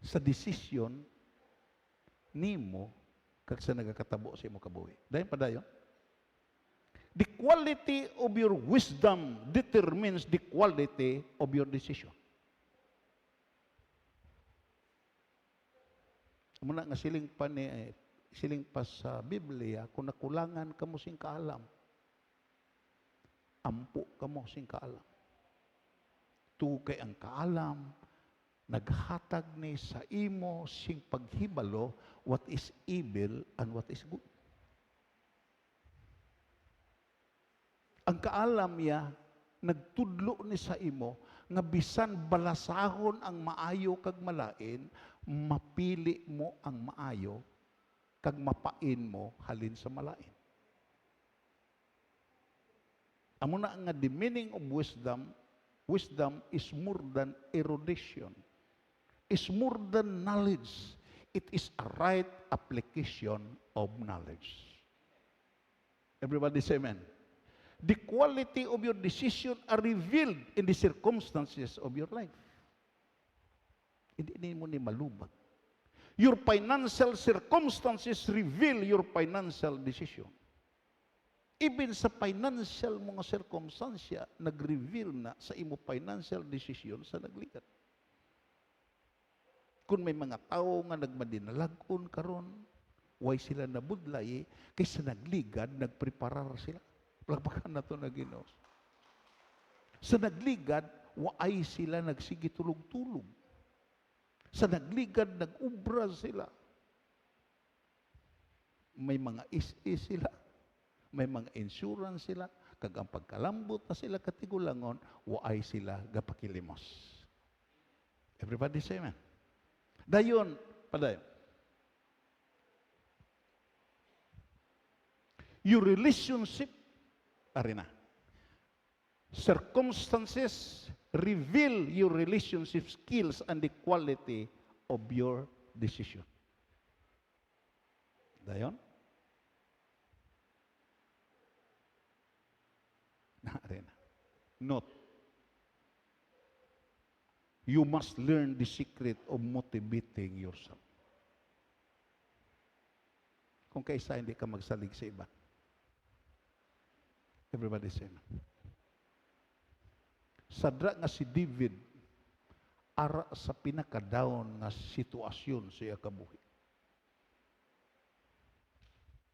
Sa desisyon nimo kag sa nagakatabo sa imo kabuhi. Dayon pa dayon. The quality of your wisdom determines the quality of your decision. Muna nga siling pa sa Biblia, kung nakulangan kamo sing kaalam, ampo kamo sing kaalam. Kay ang kaalam, naghatag ni sa imo sing paghibalo what is evil and what is good. Ang kaalam niya, nagtudlo ni sa imo, nga bisan balasahon ang maayo kag malain, mapili mo ang maayo, kag mapain mo halin sa malain. Amo na nga the meaning of wisdom, wisdom is more than erudition, is more than knowledge. It is a right application of knowledge. Everybody say amen. The quality of your decision are revealed in the circumstances of your life. Hindi mo ni malubag. Your financial circumstances reveal your financial decision. Even sa financial mga circumstansya, nag-reveal na sa imo financial decision sa nagligat. Kung may mga tao nga nagmadinalagon karon, way sila nabudlay, kaysa nagligad, nagpreparar sila. Pagpakan na ito na Ginoo. Sa nagligad, waay sila nagsigi tulog-tulog. Sa nagligad, nag-ubra sila. May mga is-is sila. May mga insurance sila. Kag ang pagkalambot na sila katigulangon, waay sila gapakilimos. Everybody say amen. Dayon, padayon. Your relationship, arena. Circumstances reveal your relationship skills and the quality of your decision. Dayon? Na arena. Note. You must learn the secret of motivating yourself. Kung kaysa hindi ka magsalig sa iba. Everybody say amen. Sadra nga si David, ara sa pinaka-down nga sitwasyon sa iya kabuhi.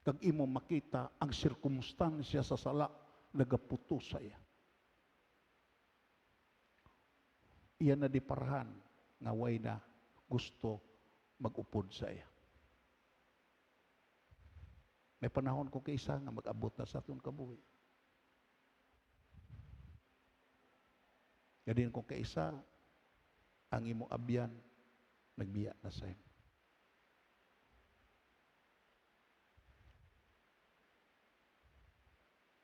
Kag imo makita ang sirkumstansya sa sala, nagaputo sa iya. Iya na di parahan, nga way na gusto mag-upod sa iya. May panahon ko kaysa nga mag-abot na sa atong kabuhi. Ganyan kung kaisa, ang imong abyan, nagbiya na sa iyo.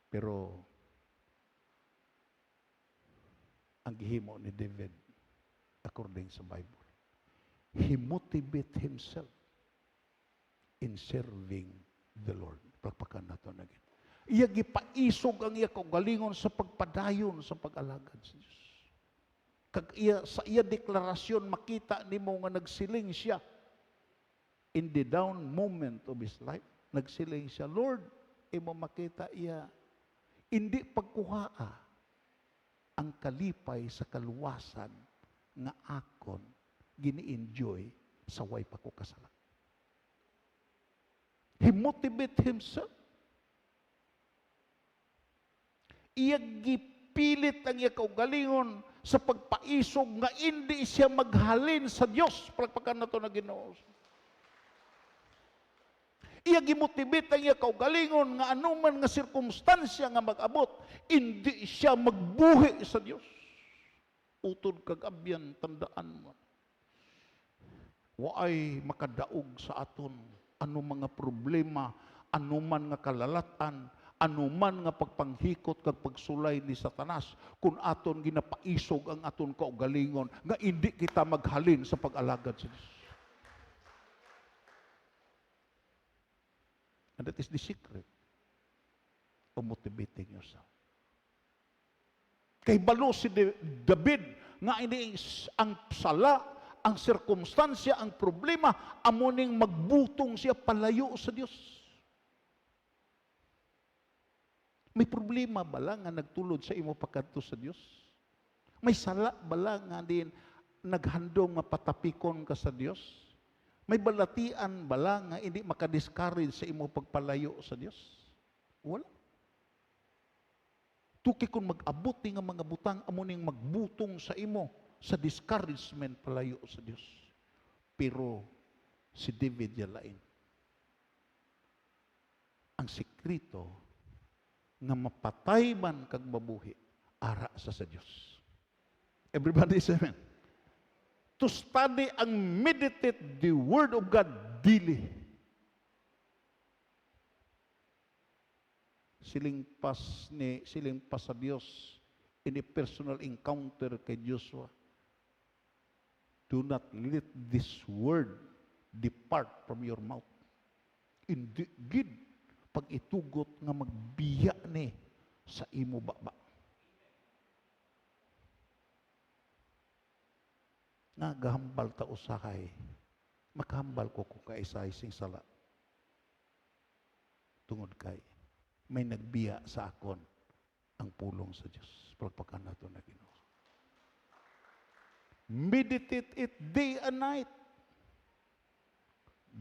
Pero, ang gihimo ni David, according sa Bible, he motivate himself in serving the Lord. Pagpakan na ito na gin. Iya gipaisog ang iya kaugalingon sa pagpadayon sa pag-alagad sa Diyos. Kag iya, sa iya deklarasyon, makita nimo nga nagsiling siya in the down moment of his life. Nagsiling siya, Lord, imo makita iya, hindi pagkuhaa ang kalipay sa kaluwasan nga akon gini-enjoy sa way pa ko kasalan. He motivate himself Iya gipilit ang iya kaugalingon sa pagpaisog nga hindi siya maghalin sa Dios. Palakpakan nato na Ginoo. Iya gimotivate ang iya kaugalingon nga anuman nga sirkumstansya nga mag-abot, hindi siya magbuhi sa Dios. Utod kag abyan, tandaan mo. Waay makadaog sa aton ano mga problema, anuman nga kalalatan, anuman nga pagpanghikot kag pagsulay ni Satanas, kung aton ginapaisog ang aton kaugalingon nga hindi kita maghalin sa pag-alagad sa Dios. And that is the secret of motivating yourself. Kay balo si David nga ini ang sala, ang sirkumstansya, ang problema, amuning magbutong siya palayo sa Dios. May problema bala nga nagtulod sa imo pagkadto sa Dios? May sala bala nga din naghandong mapatapikon ka sa Dios? May balatian bala nga hindi makadiscourage sa imo pagpalayo sa Dios? Wala. Tuki kung mag-abot nga mga butang amuning magbutong sa imo sa discouragement palayo sa Dios. Pero si David yalain. Ang sekreto nga mapatay man kag mabuhi ara sa Dios. Everybody say amen. To study and meditate the Word of God daily. Siling pas sa Dios in a personal encounter kay Joshua. Do not let this word depart from your mouth. Indeed, pag itugot nga magbiya ni sa imo baba. Nga gahambal ta usahay, makahambal ko kung kaisay sing sala. Tungod kay, may nagbiya sa akon ang pulong sa Diyos. Palakpakan nato na Ginoo. Meditate it day and night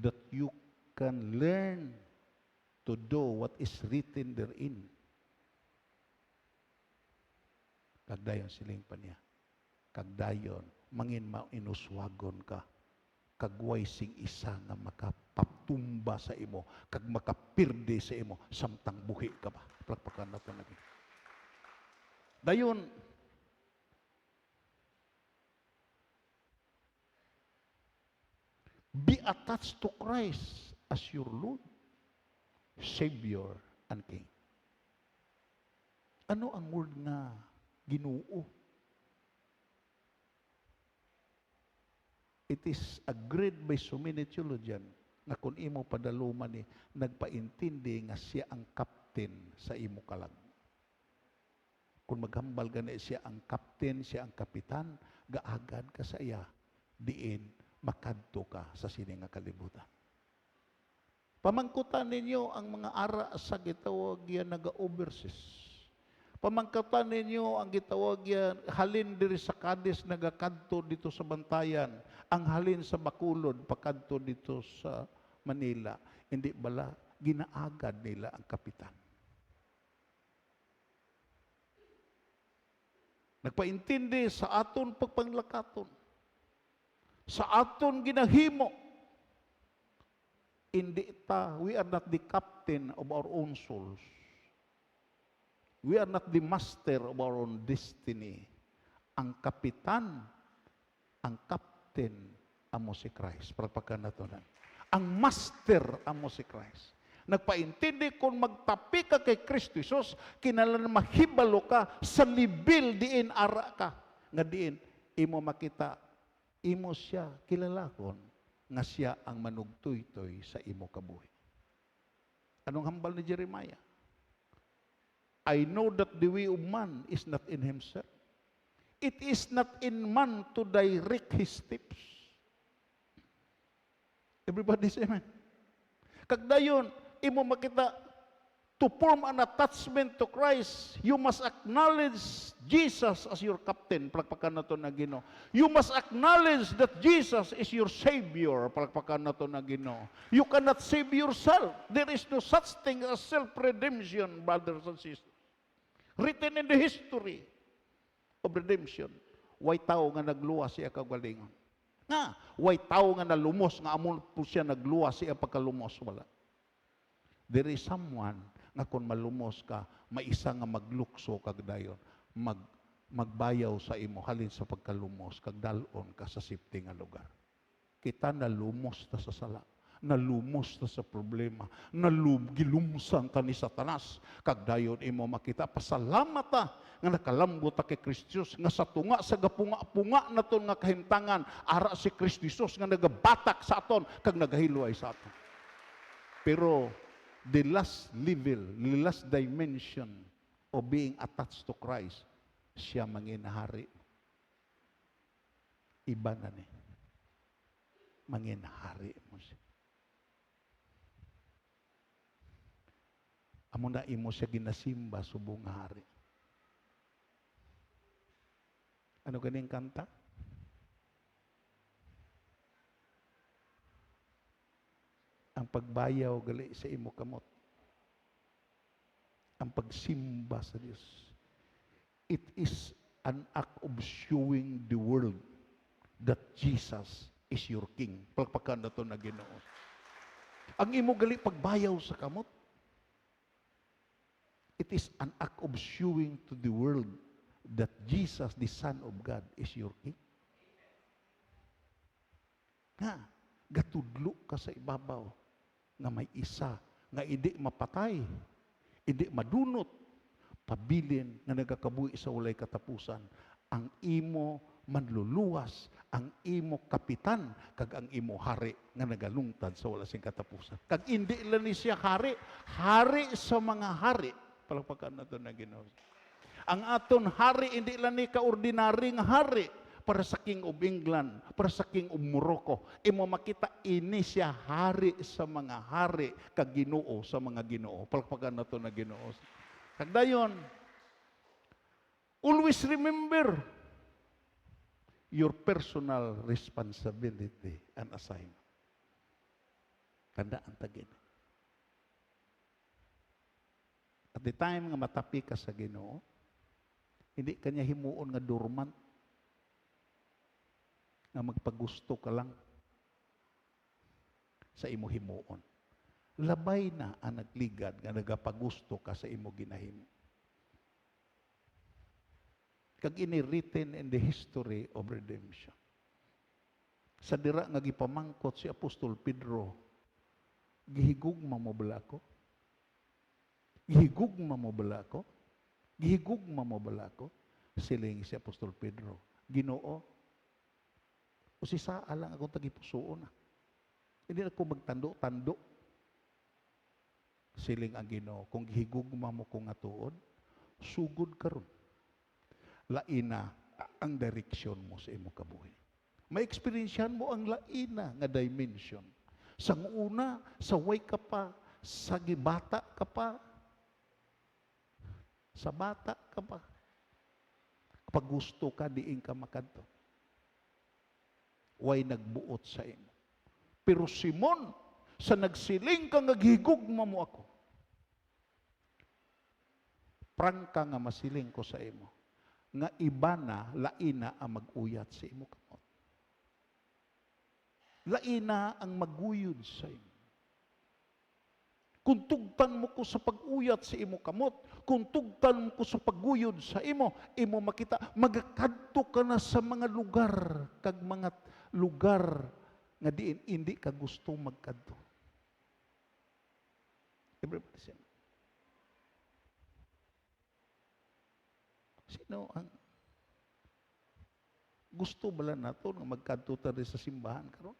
that you can learn to do what is written therein. Kagdayon siling pa niya. Kagdayon, mangin mainuswagon ka. Kagway sing isa nga makapatumba sa imo, kag makapirde sa imo, samtang buhi ka ba. Palakpakan nato na Ginoo. Dayon, be attached to Christ as your Lord, Savior, and King. Ano ang word nga Ginoo? It is agreed by so many theologians na kung imo padaluman ni nagpaintindi nga siya ang captain sa imo kalag. Kung maghambal gani siya ang captain, siya ang kapitan, gaagad ka sa iya, diin makadto ka sa sini nga kalibutan. Pamangkutan ninyo ang mga ara sa gitawag yan naga-overseas. Pamangkutan ninyo ang gitawag yan halin diri sa Cadiz nagakadto dito sa Bantayan, ang halin sa Bacolod pakadto dito sa Manila. Hindi bala ginaagad nila ang kapitan. Nagpaintindi sa aton pagpanglakaton. Sa aton ginahimo. Hindi we are not the captain of our own souls. We are not the master of our own destiny. Ang kapitan, ang captain, amo si Christ. Palakpakan nato na. Ang master, amo si Christ. Nagpaintindi kung magtapi ka kay Kristo Jesus, kinalan mahibalo ka sa libil diin ara ka. Nga diin, imo makita, imo siya kilalakon, nga siya ang manugtoy-toy sa imo kabuhi. Anong hambal ni Jeremiah? I know that the way of man is not in himself. It is not in man to direct his steps. Everybody say amen. Kagdayon, imo makita, to form an attachment to Christ, you must acknowledge Jesus as your captain. Palakpakan nato na Ginoo. You must acknowledge that Jesus is your Savior. Palakpakan nato na Ginoo. You cannot save yourself. There is no such thing as self-redemption, brothers and sisters. Written in the history of redemption. Way tao nga nagluwa siya kagalingon. Nga, way tao nga nalumos, nga amon po siya nagluwa siya pagkalumos. Wala. There is someone nga kung malumos ka, maisa nga maglukso kagdayon, magbayaw sa imo, halin sa pagkalumos, kagdalon ka sa safety nga lugar. Kita nalumos ta sa sala. Nalumos ta sa problema, gilumsan ta ni Satanas, kagdayon imo makita, pasalamat ta, nga nakalambot ta kay Kristus, nga sa tunga, sa gapunga-punga naton nga kahimtangan, ara si Kristus nga nagabatak sa aton, kag nagahilway sa aton. Pero, the last level, the last dimension of being attached to Christ, siya manginahari. Iba na ni. Manginahari mo siya. Amo na imo siya ginasimba subong nga hari. Ano ganing kanta? Ang pagbayaw gali sa imo kamot. Ang pagsimba sa Dios. It is an act of showing the world that Jesus is your King. Palpakan na ito na Ginoo. Ang imo gali pagbayaw sa kamot, it is an act of showing to the world that Jesus, the Son of God, is your King. Nga, gatudlo ka sa ibabaw nga may isa nga hindi mapatay, hindi madunot, pabilin nga nagakabuhi sa walay katapusan. Ang imo manluluwas, ang imo kapitan, kag ang imo hari nga nagalungtad sa wala sing katapusan. Kag hindi lang ni siya hari, hari sa mga hari. Palagpakan na ito na Ginoo. Ang aton hari, hindi lang ni kaordinaryong hari para sa King of England, para sa King of Morocco. Imo makita, ini siya hari sa mga hari, kag Ginoo sa mga Ginoo. Palagpakan na ito na Ginoo. Kagdayon, always remember your personal responsibility and assignment. Tandaan tagin. At the time nga matapi ka sa Ginoo, hindi kanya himuon nga dormant, nga magpagusto ka lang sa imo himuon. Labay na ang nagligad nga nagapagusto ka sa imo ginahimo. Kag ini written in the history of redemption. Sa dira nga gipamangkot si Apostol Pedro, gihigugma mo bala ko? Gihigugma mo bala ko? Gihigugma mo bala ko? Siling si Apostol Pedro, Ginoo, o si saa lang akong tagipusoon na. Hindi na ko magtando-tando. Siling ang Ginoo, kung gihigugma mo kong atuod, sugod karon. Laina ang direksyon mo sa imo kabuhi. Ma-experiensyan mo ang laina nga dimension. Sa una, sa way ka pa, sa gibata ka pa, sa bata ka pa. Kapag gusto ka, diin ka makadto. Way nagbuot sa imo. Pero Simon, sa nagsiling ka nga gihigugma mo ako, prangka nga masiling ko sa imo, nga iba na, laina ang mag-uyat sa imo kamot. Laina ang maguyod sa imo. Kung tugtan mo ko sa pag-uyat sa imo kamot, kung tugtan mo ko sa paguyod sa imo, imo makita, magakadto ka na sa mga lugar, kag mga lugar nga diin hindi ka gusto magkadto. Everybody say, sino ang gusto bala nato nga magkadto ta sa simbahan karon?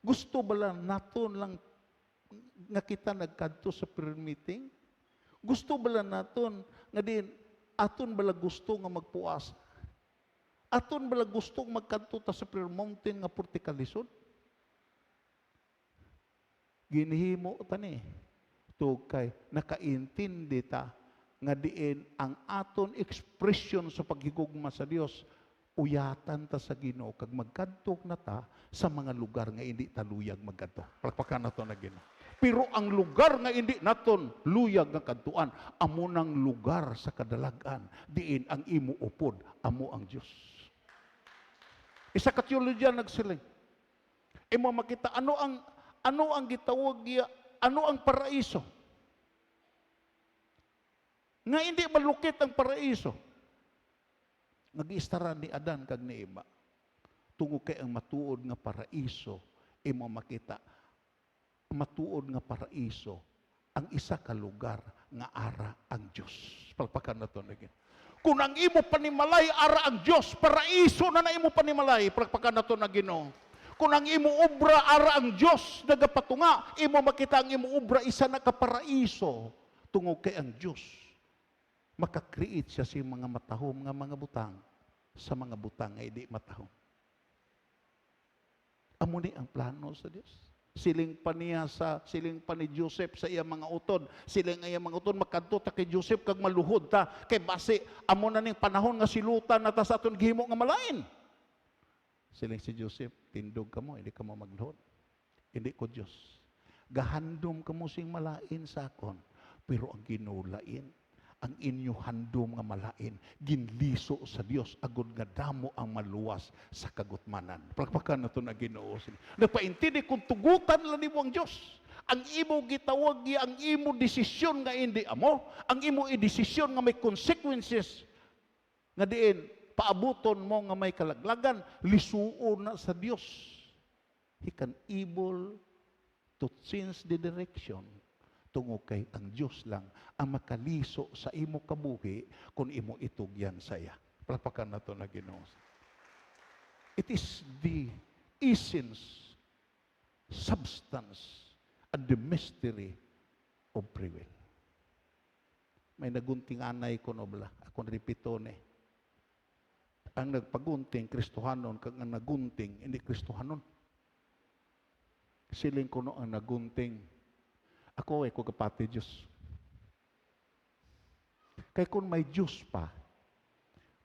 Gusto bala nato lang nga kita nagkadto sa prayer meeting? Gusto bala naton nga din aton bala gusto nga magpuas? Aton bala gusto nga magkadto ta sa prayer mountain nga portikalisod? Ginhimo tani kay nakaintindi ta nga diin ang aton expression sa paghigugma sa Dios, uyatan ta sa Ginoo kag magkadto na ta sa mga lugar nga hindi taluyag magkadto. Palakpakan nato na Ginoo. Pero ang lugar nga hindi naton luyag nga kadtuan, amo nang lugar sa kadalagan, diin ang imo upod, amo ang Dios. Isa ka teologian nagsiling. Imo makita ano ang gitawag giya, ano ang paraiso? Nga hindi malukit ang paraiso. Nag-iistara ni Adan kag ni Eva. Tungo kay ang matuod nga paraiso, imo makita matuod nga paraiso ang isa ka lugar nga ara ang Dios. Palpakan nato lagi. Kung ang imo panimalay ara ang Dios, paraiso na imo panimalay, palpakan nato na Ginoo. Kung ang imo obra ara ang Dios nagapatunga, imo makita ang imo obra isa na ka paraiso tungod kay ang Dios maka-create siya sa mga matahom nga mga butang sa mga butang nga hindi matahom. Amo ni ang plano sa Dios. Siling pa ni Joseph sa iya mga utod. Siling iya mga utod makadto ta kay Joseph kag maluhod ta kay base amo na ning panahon nga silutan na ta sa aton gihimo nga malain. Siling si Joseph, tindog kamo, hindi kamo magluhod. Hindi ko Dios. Gahandom kamo sing malain sa akon, pero ang ginulain ang inyo handom nga malain, ginliso sa Dios agud nga damo ang maluwas sa kagutmanan. Palakpakan nato na Ginoo. Nagpaintindi kung tugutan lang nimo ang Dios. Ang imo gitawag ang imo desisyon nga hindi amo, ang imo desisyon nga may consequences nga diin paabuton mo nga may kalaglagan, lisuon na sa Dios. He can able to change the direction. Tungo kay ang Diyos lang ang makaliso sa imo kabuhi kung imo itugyan saya. Palakpakan nato na Ginoo. It is the essence, substance, and the mystery of free will. May nagunting anay ko nobla, akong repitone. Ang nagpagunting, Kristohanon, kag ang nagunting, hindi Kristohanon. Siling ko no ang nagunting, ako ay kagapati Diyos. Kaya kung may Diyos pa,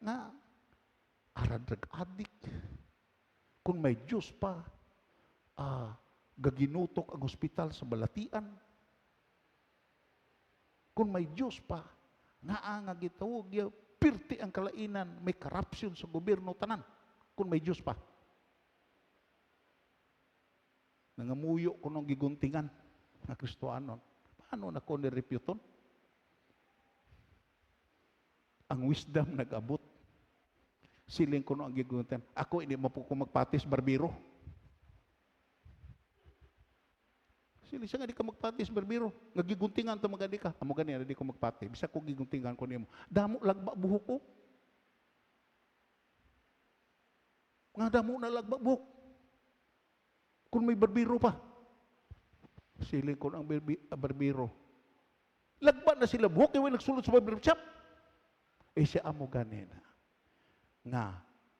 nga, ara drug addict, kung may Diyos pa, gaginutok ang ospital sa balatian, kung may Diyos pa, nga gitawag, pirti ang kalainan, may corruption sa gobyerno tanan, kung may Diyos pa. Nangamuyo ko nung giguntingan, nga Kristohanon, paano na ko nireputon? Ang wisdom nag-abot. Siling ko no ang giguntan. Ako, hindi mo po ko magpatis barbiro. Siling siya nga di ka magpatis barbiro. Nagiguntingan to magadi ka. Amo ganyan, hindi ko magpati. Bisa ko giguntingan ko nimo. Damo lagba buhok ko. Nga damo na lagba buhok. Kung may barbiro pa. Siling ko ang barbiro. Lagba na sila buhok, kaya nagsulod sa barbiro shop. Siya amo ganina. Nga,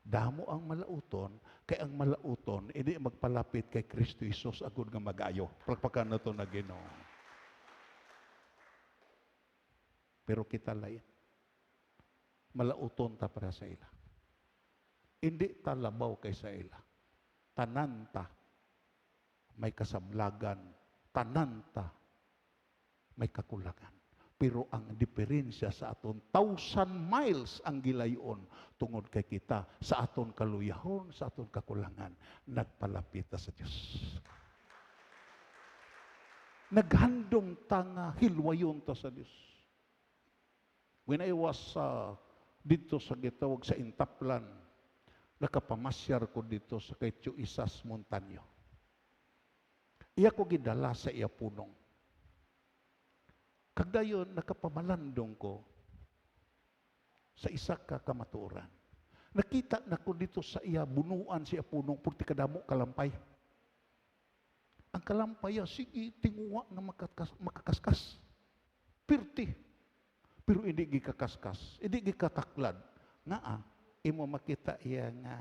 damo ang malauton, kaya ang malauton, hindi magpalapit kay Kristo Isus agud nga magayo. Palakpakan na ito na Ginoo. Pero kita lain. Malauton ta para sa ila. Hindi ta labaw kay sa ila. Tananta may kasablagan, tananta may kakulangan. Pero ang diferensya sa aton 1,000 miles ang gilayon tungod kay kita sa aton kaluyahon, sa aton kakulangan, nagpalapit sa Dios. Naghandom tanga hilwayon ta sa Dios. When I was dito sa gitawag sa Intaplan, nakapamasyar ko dito sa kay Tio Isas Montaño. Iya ko gidala sa iya punong. Kagdayon, nakapamalandong ko sa isa ka kamaturan. Nakita na ko dito sa iya, bunuan siya punong, purti kadamo kalampay. Ang kalampay, sige, tinguwa na makakaskas. Pirti. Pero hindi gikakaskas, hindi gikataklad. Nga imo makita iya nga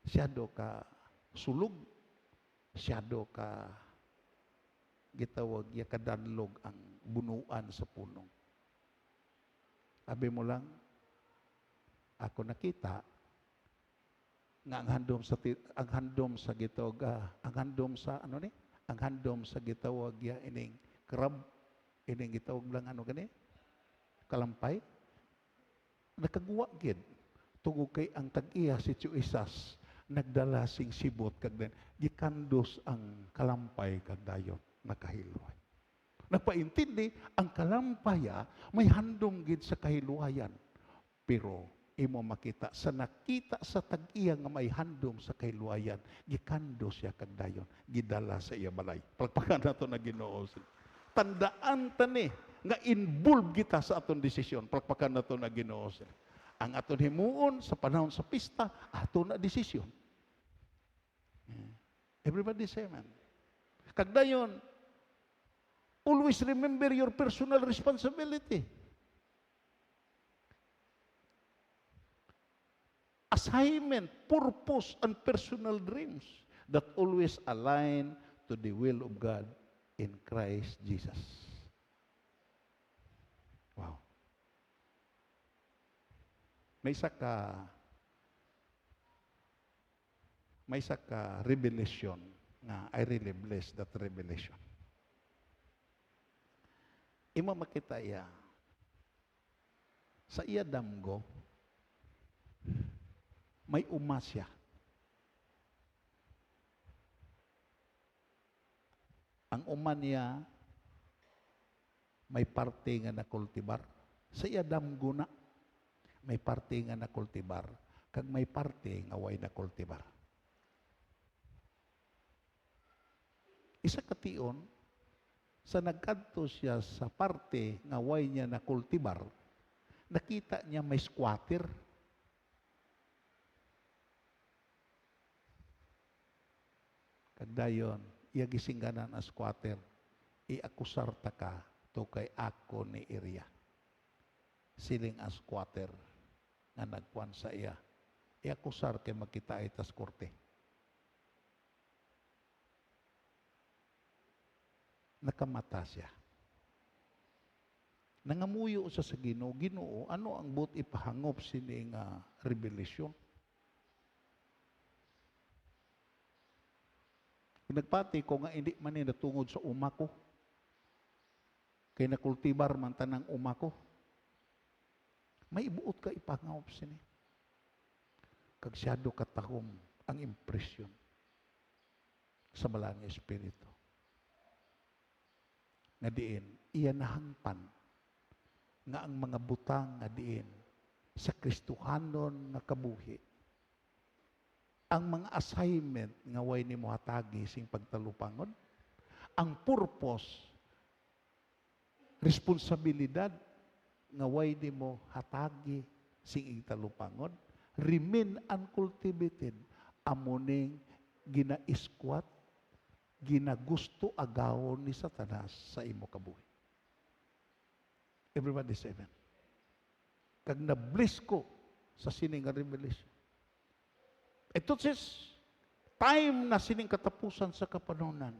siyado ka sulog, siyado ka gitawag ya kadanlog ang bunuan sa punong. Sabi mo lang, ako nakita nga ang handom sa ang handom sa gitawag ang handom sa ano ni? Ang handom sa gitawag ya ining crab ining gitawag lang ano gani? Kalampay. Nakaguwa gid tungod kay ang tag-iya si Chuisas nagdala sing sibot kag gikandos ang kalampay kag dayon nakahilway. Nagpaintindi ang kalampaya may handom gid sa kahilwayan. Pero imo makita sa nakita sa tag-iya nga may handom sa kahilwayan gikandos siya kag dayon gidala sa iya balay. Palakpakan nato na Ginoo. Tandaan tani nga involved kita sa aton desisyon. Palakpakan nato na Ginoo. Ang aton himuon sa panahon sa pista, ato na desisyon. Everybody say amen. Kag dayon, always remember your personal responsibility. Assignment, purpose, and personal dreams that always align to the will of God in Christ Jesus. Wow. May isa ka revelation na I really bless that revelation. Imo makita iya sa iya damgo may umasya. Ang uman niya may parte nga nakultibar. Sa iya damgo na may parte nga nakultibar, kag may parte nga way nakultibar. Isa kation, sa nagkadto siya sa parte nga way niya nakultibar, nakita niya may squatter. Kag dayon, iya gisingganan as squatter, iakusar ta ka to kay ako ni area. Siling as squatter nga nagkuan sa iya. Iakusar kay makita itas korte. Nakamata siya. Nangamuyo sa Ginoo, Ginoo, ano ang but ipahangop sini nga revelasyon? Nagpati ko nga hindi man ni natungod sa uma ko. Kay nakultibar man tanang uma ko. May ibuot ka ipangawop sini. Kag siyado katahom ang impresyon sa balang espiritu. Nga diin, iya nahangpan nga ang mga butang nga diin sa Kristohanon nga kabuhi. Ang mga assignment nga way nimo hatagi sing pagtalupangon, ang purpose, responsibilidad nga way nimo hatagi sing igtalupangon, remain uncultivated, amuning ginaiskwat, ginagusto agawon ni Satanas sa imo kabuhi. Everybody say amen. Kag na-bless ko sa sining nga revelation. Ito says, time na sining katapusan sa kapanunan,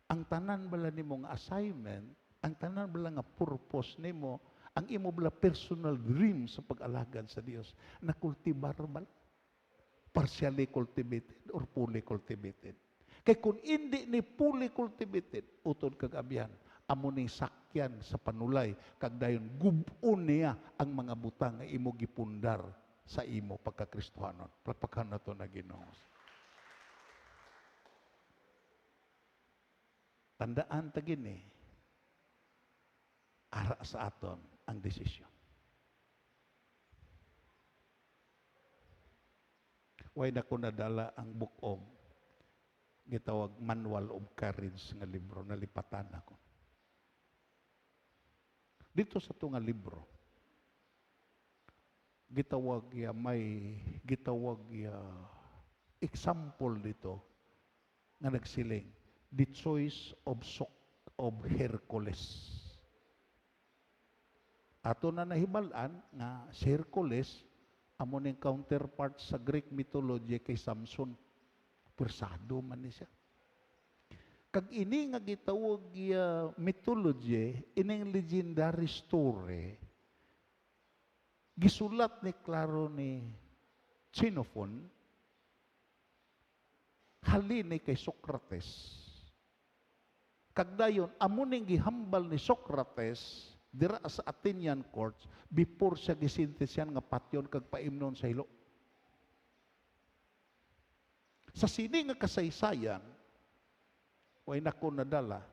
ang tanan bala nimo nga assignment, ang tanan bala nga purpose nimo, ang imo bala personal dream sa pag-alagad sa Dios, na kultibar bala, partially cultivated or fully cultivated. Kay kung hindi ni fully cultivated, utod kag abyan, amo ning sakyan sa panulay, kag dayon gub-on niya ang mga butang nga imo gipundar sa imo pagka-Kristohanon. Palakpakan nato na Ginoo. Tandaan ta gini, ara sa aton ang desisyon. Way na ko nadala ang book of gitawag Manual of Courage nga libro, nalipatan ako. Dito sa ito nga libro, gitawag ya may gitawag ya example dito nga nagsiling, the choice of Hercules. Ato na nahibalan nga si Hercules amo ning counterpart sa Greek mythology kay Samson. Persado man ni siya. Kag ini nga gitawag ya mythology, ining legendary story, gisulat ni klaro ni Xenophon, halini kay Socrates. Kagdayon, amuning gihambal ni Socrates dira sa Athenian courts before siya gisintesyan nga patyon kag paimnon sa hilo. Sa sini nga kasaysayan, way nako nadala,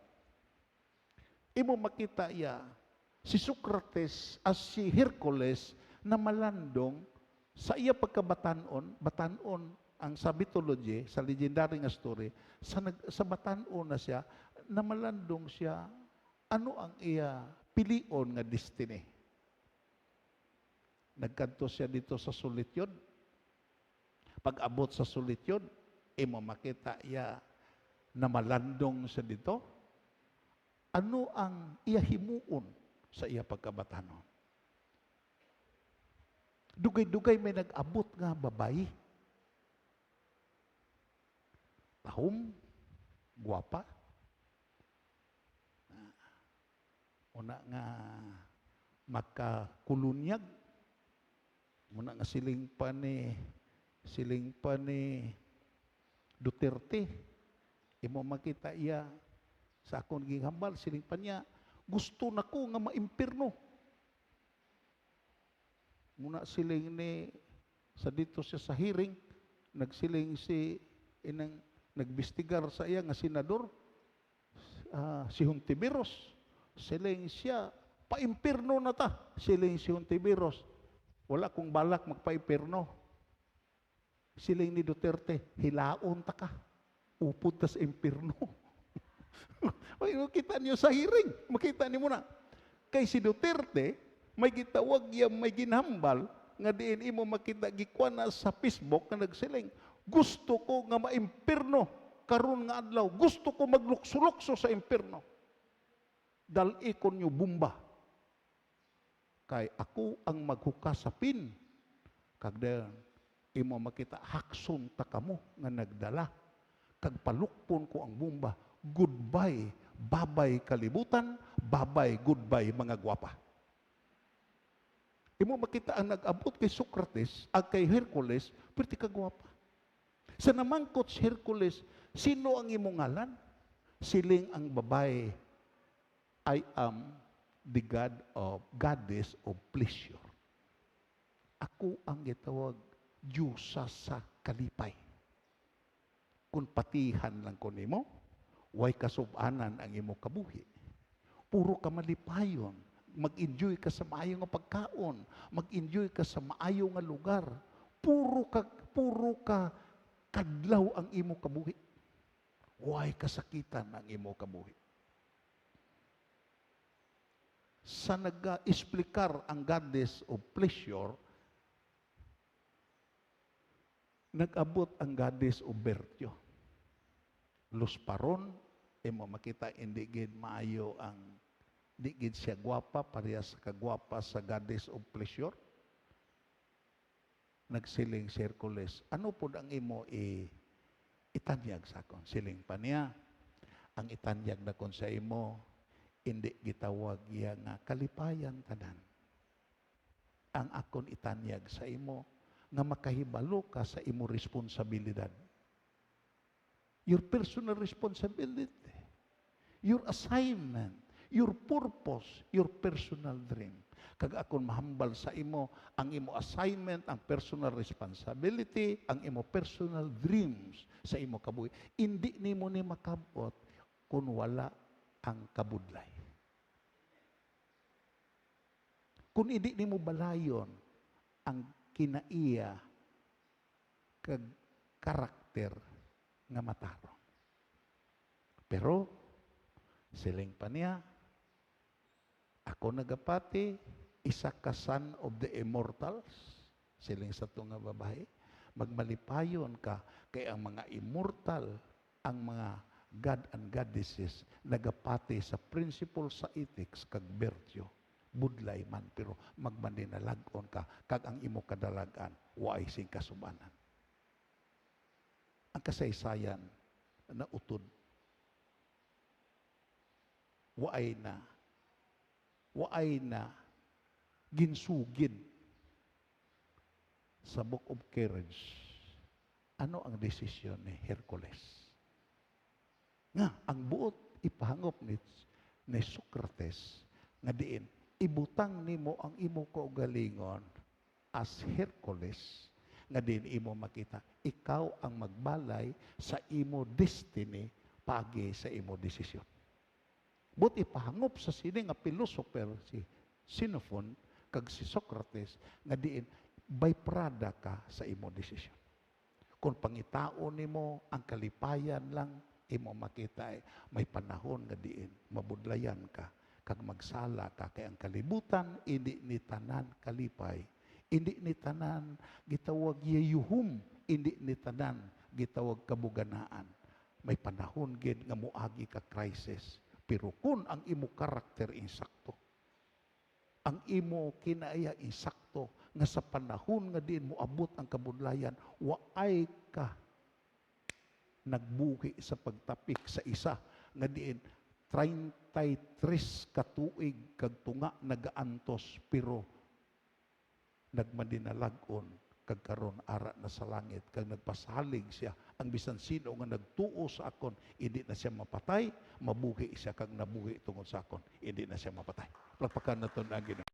imo makita iya si Socrates as si Hercules na malandong sa iya batanon ang sa mythology, sa legendary nga story, sa batanon na siya, na malandong siya, ano ang iya pilion nga destiny. Nagkanto siya dito sa Solitude. Pag abot sa Solitude, imo makita iya na malandong siya dito. Ano ang iya himuon sa iya pagkabatanon? Dugay-dugay may nag-abot nga babayi. Tahom, guwapa. Una nga makakulunyag. Una nga siling pa ni Duterte. Imo makita iya sa akong gihambal, siling pa niya, gusto na ko nga maimpirno. Muna siling ni, sa dito siya sa hearing, nagsiling si, nagbistigar sa iya nga senador, si Hontiveros. Siling siya, paimpirno na ta. Siling si Hontiveros, wala kong balak magpaimpirno. Siling ni Duterte, hilaon ta ka. Upod ta sa impirno. Ay, makita niyo sa hearing. Makita niyo muna. Kay si Duterte, may gitawag yan, may ginhambal, nga diin imo makita gikuan na sa Facebook nga nagsiling, gusto ko nga maimpirno karon nga adlaw. Gusto ko maglukso-lukso sa impirno. Dal-i ko niyo bumba. Kay ako ang maghukas sa pin. Kagdayon, imo makita hakson ta kamo nga nagdala. Kag palukpon ko ang bumba. Goodbye, babay kalibutan, babay, goodbye mga gwapa. Imo makita ang nag-abot kay Socrates, ag kay Hercules, perti ka gwapa. Sa namangkot si Hercules, sino ang imong ngalan? Siling ang babae, I am the goddess of pleasure. Ako ang gitawag Diyosa sa kalipay. Kung patihan lang ko nimo, way kasubanan ang imo kabuhi. Puro ka malipayon. Mag-enjoy ka sa maayo nga pagkaon. Mag-enjoy ka sa maayo nga lugar. Puro ka kadlaw ang imo kabuhi. Way kasakitan ang imo kabuhi. Sa nag-explikar ang goddess of pleasure, nag-abot ang goddess of virtue. Luz paron, imo makita hindi gid maayo ang di gid siya gwapa, parehas kagwapa sa goddess of pleasure. Nagsiling si Hercules, ano po ang imo itanyag sa akon? Siling pa niya, ang itanyag na kon sa imo, hindi gitawag iya nga kalipayan tanan. Ang akon itanyag sa imo, nga makahibalo ka sa imo responsibilidad. Your personal responsibility, your assignment, your purpose, your personal dream. Kag akon mahambal sa imo, ang imo assignment, ang personal responsibility, ang imo personal dreams sa imo kabuhi. Hindi nimo ni makabot kung wala ang kabudlay. Kung hindi nimo balayon ang kinaiya kag karakter nga matarong. Pero siling pa niya, ako nagapati, isa ka son of the immortals, siling sa ito nga babae, magmalipayon ka, kay ang mga immortal, ang mga God and goddesses, nagapati sa principle sa ethics, kag virtue, budlay man, pero magmaninalagon ka, kag ang imo kadalagan, waay sing kasubanan. Ang kasaysayan na utod, waay na ginsugid sa Book of Courage, ano ang desisyon ni Hercules? Nga, ang buot ipahangop ni Socrates nga diin, ibutang nimo ang imo kaugalingon as Hercules, nga din imo makita, ikaw ang magbalay sa imo destiny pagi sa imo desisyon. But ipahangop sa sini nga philosopher si Xenophon kag si Socrates nga diin byproduct ka sa imo desisyon. Kung pangitaon nimo ang kalipayan lang imo makita may panahon nga diin mabudlayan ka kag magsala ka kay ang kalibutan hindi ni tanan kalipay, hindi ni tanan gitawag yayuhum, hindi ni tanan gitawag kabuganaan. May panahon gid nga moagi ka crisis. Pero kung ang imo karakter insakto, ang imo kinaya insakto, nga sa panahon nga din mo abot ang kabudlayan, waay ka nagbuhi sa pagtapik sa isa, nga diin 33 katuig kag tunga nagaantos, pero nagmadinalagon kag karon ara na sa langit kag nagpasalig siya ang bisan sino nga nagtuo sa akon hindi na siya mapatay, mabuhi siya kag nabuhi tungod sa akon hindi na siya mapatay. Pagpakan naton ang Ginoo.